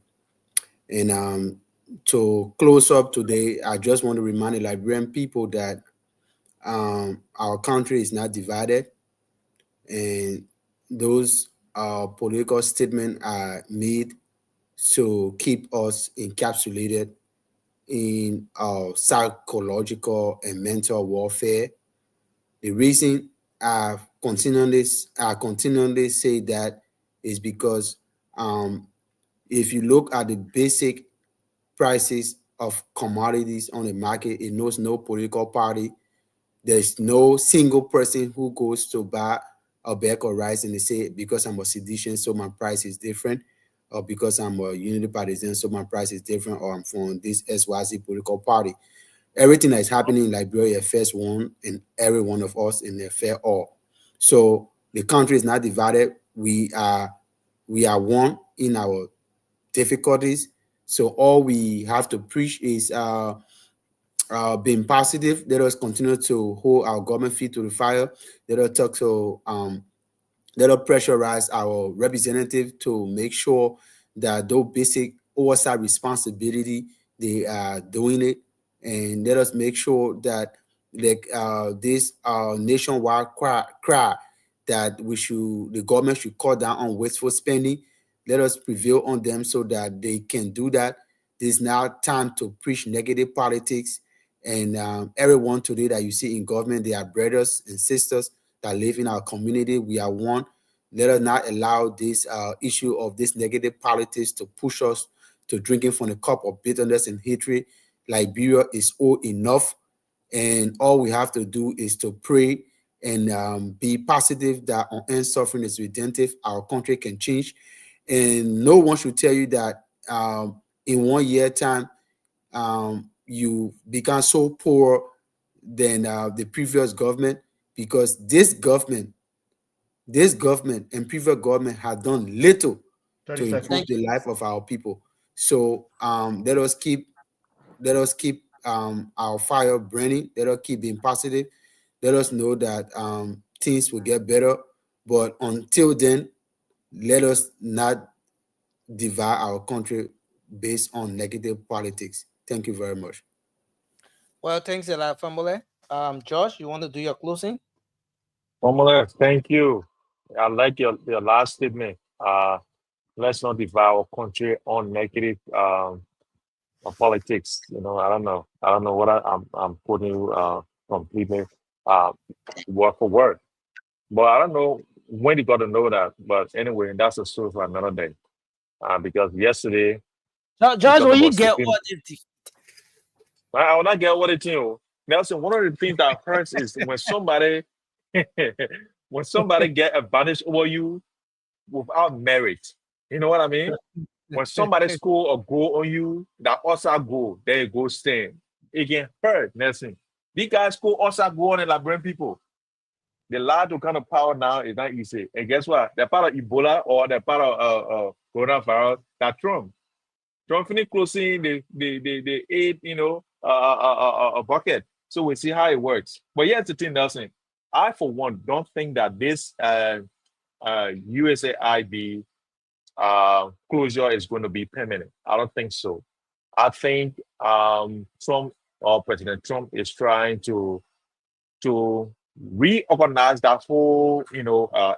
And to close up today, I just want to remind the Liberian people that our country is not divided, and those political statements are made to keep us encapsulated in psychological and mental warfare. The reason I continually say that is because if you look at the basic prices of commodities on the market, it knows no political party. There's no single person who goes to buy a bag of rice and they say, because I'm a sedition, so my price is different, or because I'm a unity partisan, so my price is different, or I'm from this SYZ political party. Everything that is happening in Liberia affects one and every one of us, and they affect all. So the country is not divided. We are one in our difficulties. So all we have to preach is being positive. Let us continue to hold our government feet to the fire. Let us talk to let us pressurize our representative to make sure that those basic oversight responsibility, they are doing it. And let us make sure that this nationwide cry that the government should cut down on wasteful spending. Let us prevail on them so that they can do that. This is now time to preach negative politics. And everyone today that you see in government, they are brothers and sisters that live in our community. We are one. Let us not allow this issue of this negative politics to push us to drinking from the cup of bitterness and hatred. Liberia is old enough, and all we have to do is to pray and be positive that unearned suffering is redemptive. Our country can change, and no one should tell you that in 1 year time you become so poor than the previous government, because this government and previous government have done little 30 to improve seconds. the life of our people. So let us keep our fire burning. Let us keep being positive. Let us know that things will get better. But until then, let us not divide our country based on negative politics. Thank you very much. Well, thanks a lot, Famole. Josh, you want to do your closing? Formula, thank you. I like your last statement. Let's not divide our country on negative politics. I don't know. I don't know what I'm putting completely uh, word for word. But I don't know when you got to know that. But anyway, that's a story for another day. Because yesterday we Josh, talked will you about get sleeping. what if I will not get what it is. Nelson, one of the things that hurts is when somebody when somebody get advantage over you without merit. You know what I mean? When somebody score a goal on you, that also goal, there you go stand. It can hurt, Nelson. These guys score also goal on the Liberian people. The large kind of power now is not easy. And guess what? They're part of Ebola or they're part of coronavirus. That Trump. Trump finished closing the aid, a bucket. So we see how it works. But here's the thing, Nelson. I, for one, don't think that this USAID closure is going to be permanent. I don't think so. I think Trump or President Trump is trying to reorganize that whole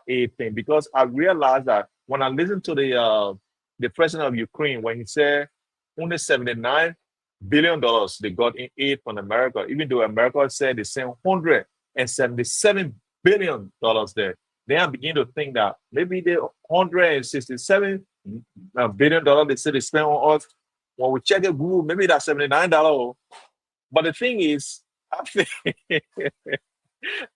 aid thing, because I realized that when I listened to the president of Ukraine when he said only $79 billion they got in aid from America, even though America said they sent $177 billion there. Then I begin to think that maybe the $167 billion they said they spent on us, when we check it Google, maybe that's $79. But the thing is,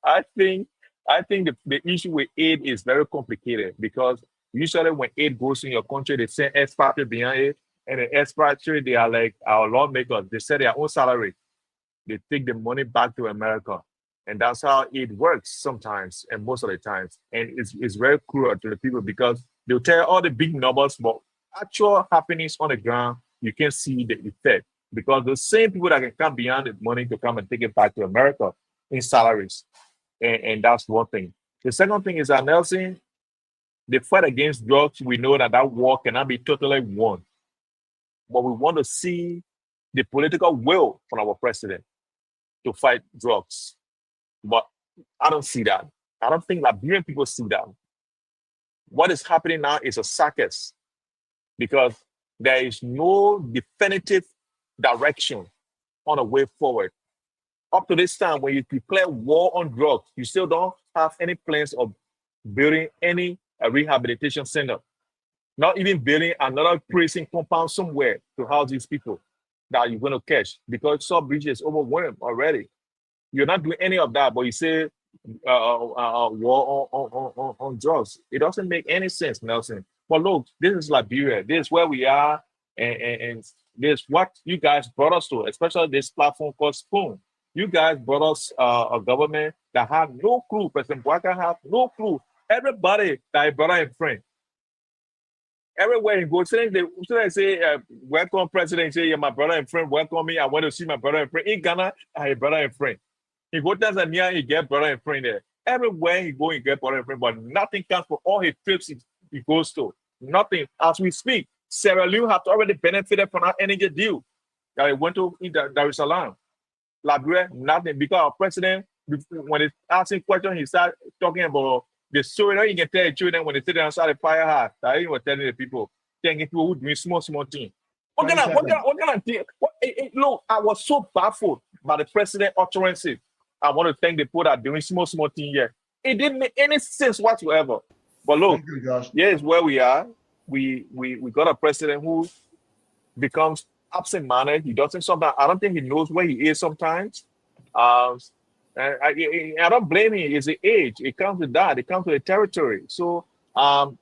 I think I think the issue with aid is very complicated, because usually when aid goes in your country, they send expatriate behind it, and the expatriate, they are like our lawmakers. They set their own salary. They take the money back to America, and that's how it works sometimes, and most of the times. And it's very cruel to the people, because they'll tell all the big numbers, but actual happenings on the ground, you can see the effect, because the same people that can come beyond the money to come and take it back to America in salaries. And that's one thing. The second thing is that, Nelson, the fight against drugs, we know that war cannot be totally won. But we want to see the political will from our president to fight drugs. But I don't see that. I don't think Liberian people see that. What is happening now is a circus, because there is no definitive direction on the way forward. Up to this time, when you declare war on drugs, you still don't have any plans of building any rehabilitation center, not even building another prison compound somewhere to house these people that you're going to catch, because Sawbridge is overwhelmed already. You're not doing any of that, but you say war on drugs. It doesn't make any sense, Nelson. But look, this is Liberia. This is where we are, and this is what you guys brought us to, especially this platform called Spoon. You guys brought us a government that had no clue. President Bwaka had no clue. Everybody that he brought in friend. Everywhere he goes, they say, welcome, President. Say, yeah, my brother and friend, welcome me. I want to see my brother and friend. In Ghana, I have brother and friend. He go to Tanzania, he get brother and friend there. Everywhere he go, he get brother and friend, but nothing comes for all his trips he goes to. Nothing. As we speak, Sierra Leone has already benefited from our energy deal that he went to in Dar es Salaam. Liberia, nothing, because our president, when he's asking questions, he started talking about the story that you can tell the children when they sit outside the fire hard. That he was telling the people, telling people who doing small things. What kind of thing? Look, I was so baffled by the president utterances. I want to thank the people that are doing small things here. It didn't make any sense whatsoever. But look, here's where we are. We got a president who becomes absent-minded. He doesn't sometimes. I don't think he knows where he is sometimes. And I don't blame him. It's the age. It comes with that. It comes with the territory. So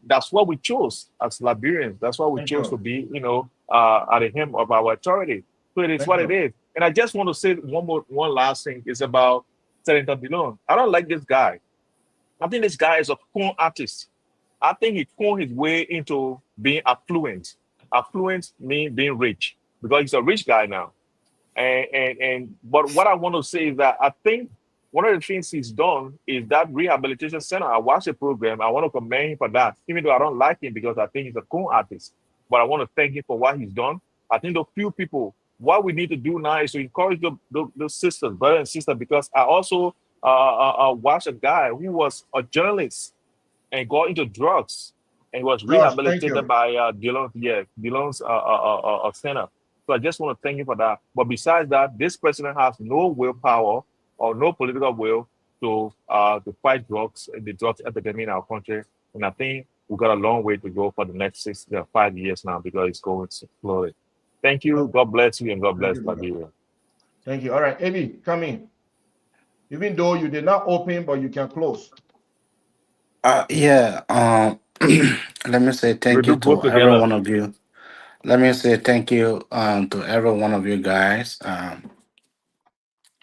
that's what we chose as Liberians. That's what we chose to be, at the hem of our authority. So it is what it is. And I just want to say one last thing is about Senator Dillon. I don't like this guy. I think this guy is a con artist. I think he con his way into being affluent. Affluent means being rich because he's a rich guy now. But what I want to say is that I think one of the things he's done is that rehabilitation center. I watched the program. I want to commend him for that, even though I don't like him because I think he's a cool artist. But I want to thank him for what he's done. I think the few people, what we need to do now is to encourage the sisters, brothers and sisters, because I also watched a guy who was a journalist and got into drugs and was Josh, thank rehabilitated you. by Dillon, yeah, Dillon's center. So I just want to thank you for that. But besides that, this president has no willpower or no political will to fight drugs, the drugs epidemic in our country. And I think we've got a long way to go for the next 5 years now because it's going slowly. Thank you. God bless you and God Thank bless you, brother. Liberia. Thank you. All right, Eddie, come in. Even though you did not open, but you can close. Yeah. Let me say We'll thank do you both to every together. one of you. Let me say thank you to every one of you guys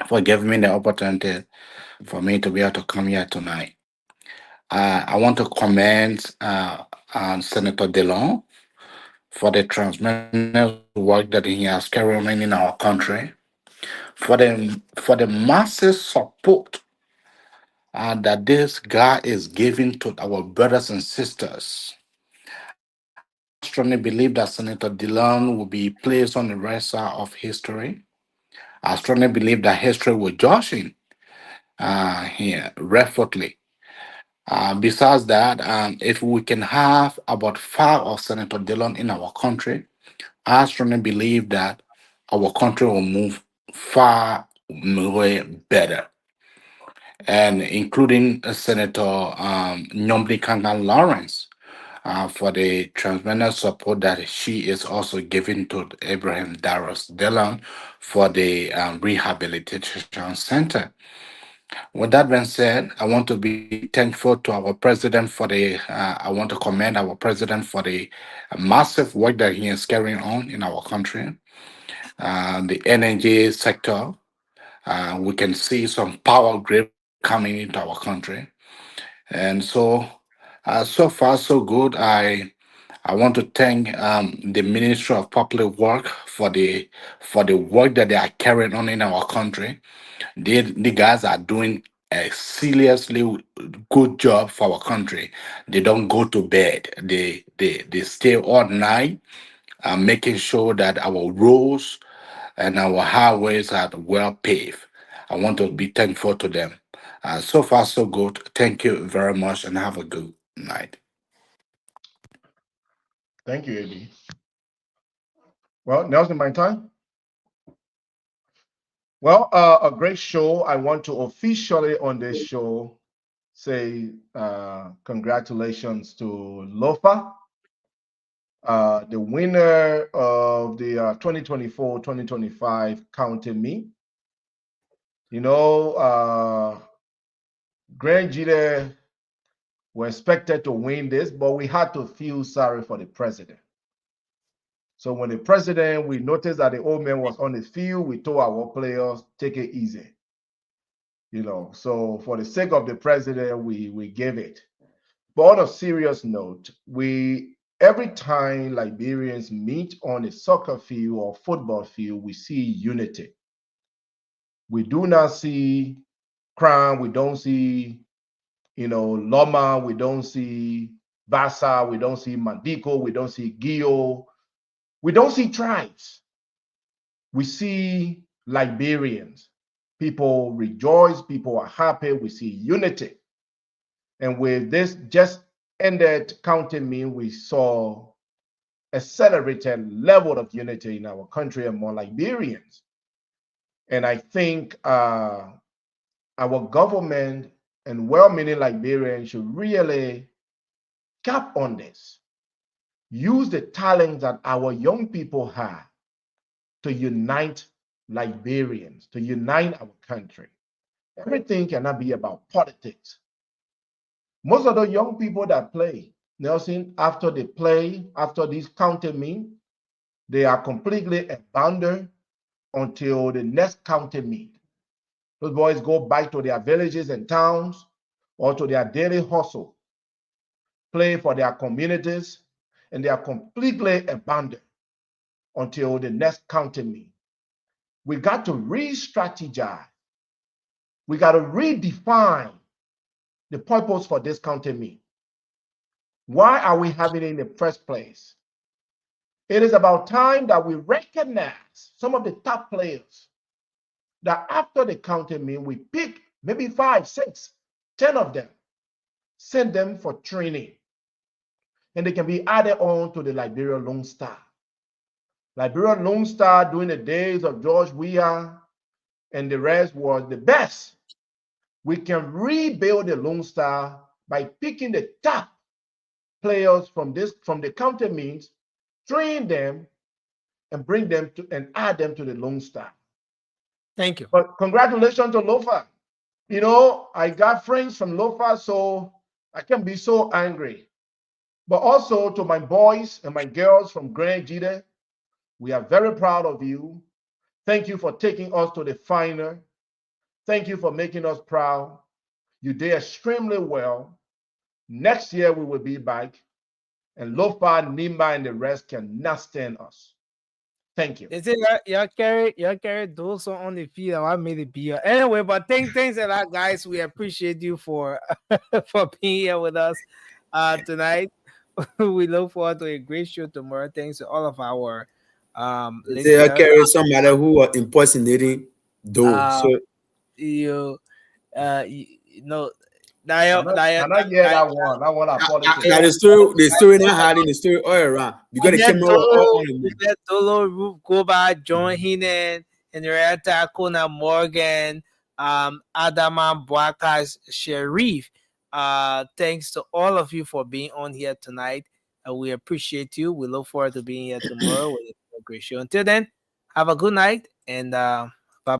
for giving me the opportunity for me to be able to come here tonight. I want to commend Senator Delon for the tremendous work that he has carried on in our country, for the massive support that this guy is giving to our brothers and sisters. I strongly believe that Senator Dillon will be placed on the register of history. I strongly believe that history will judge him here rightfully. Besides that, if we can have about five of Senator Dillon in our country, I strongly believe that our country will move far way better, and including Senator Nyombli Kangan Lawrence for the tremendous support that she is also giving to Abraham Darros Dillon for the rehabilitation center. With that being said, I want to be thankful to our president for I want to commend our president for the massive work that he is carrying on in our country. The energy sector, we can see some power grip coming into our country. And so far, so good. I want to thank the Ministry of Public Work for the work that they are carrying on in our country. The guys are doing a seriously good job for our country. They don't go to bed. They stay all night, making sure that our roads and our highways are well paved. I want to be thankful to them. So far, so good. Thank you very much and have a good night. Thank you, Eddie. Well, Nelson, my time. Well, a great show. I want to officially on this show say congratulations to Lofa, the winner of the 2024-2025 County Me. You know, Grand Jide were expected to win this, but we had to feel sorry for the president. So when the president, we noticed that the old man was on the field, we told our players, take it easy. You know, so for the sake of the president, we gave it. But on a serious note, every time Liberians meet on a soccer field or football field, we see unity. We do not see crime, we don't see, Loma, we don't see Bassa, we don't see Mandiko, we don't see Gio, we don't see tribes. We see Liberians. People rejoice, people are happy, we see unity. And with this just ended counting me, we saw accelerated level of unity in our country among Liberians. And I think our government and well-meaning Liberians should really cap on this. Use the talent that our young people have to unite Liberians, to unite our country. Everything cannot be about politics. Most of the young people that play, Nelson, after they play, after this county meet, they are completely abandoned until the next county meet. Those boys go back to their villages and towns or to their daily hustle, play for their communities, and they are completely abandoned until the next county meet. We got to re-strategize. We got to redefine the purpose for this county meet. Why are we having it in the first place? It is about time that we recognize some of the top players that after the county meet, we pick maybe 5, 6, 10 of them, send them for training, and they can be added on to the Liberia Lone Star. Liberia Lone Star during the days of George Weah and the rest was the best. We can rebuild the Lone Star by picking the top players from the county meets, train them, and bring them to and add them to the Lone Star. Thank you. But congratulations to Lofa. You know, I got friends from Lofa, so I can be so angry. But also to my boys and my girls from Grand Jide, we are very proud of you. Thank you for taking us to the final. Thank you for making us proud. You did extremely well. Next year we will be back, and Lofa, Nima, and the rest cannot stand us. Thank you. They say y'all carry those on the field. I made it be anyway. But thanks a lot, guys. We appreciate you for for being here with us tonight. We look forward to a great show tomorrow. Thanks to all of our They say I listeners. carry somebody who are impersonating though. Uh, So you you know Can I hear that one? That one are politics. now the story not hiding the story all around. You got the camera on the move. let Dolo, Ruth Goba, John Heenan, Henrietta Kona Morgan, Adama Bwakas Sharif. Thanks to all of you for being on here tonight. We appreciate you. We look forward to being here tomorrow with a great show. Until then, have a good night and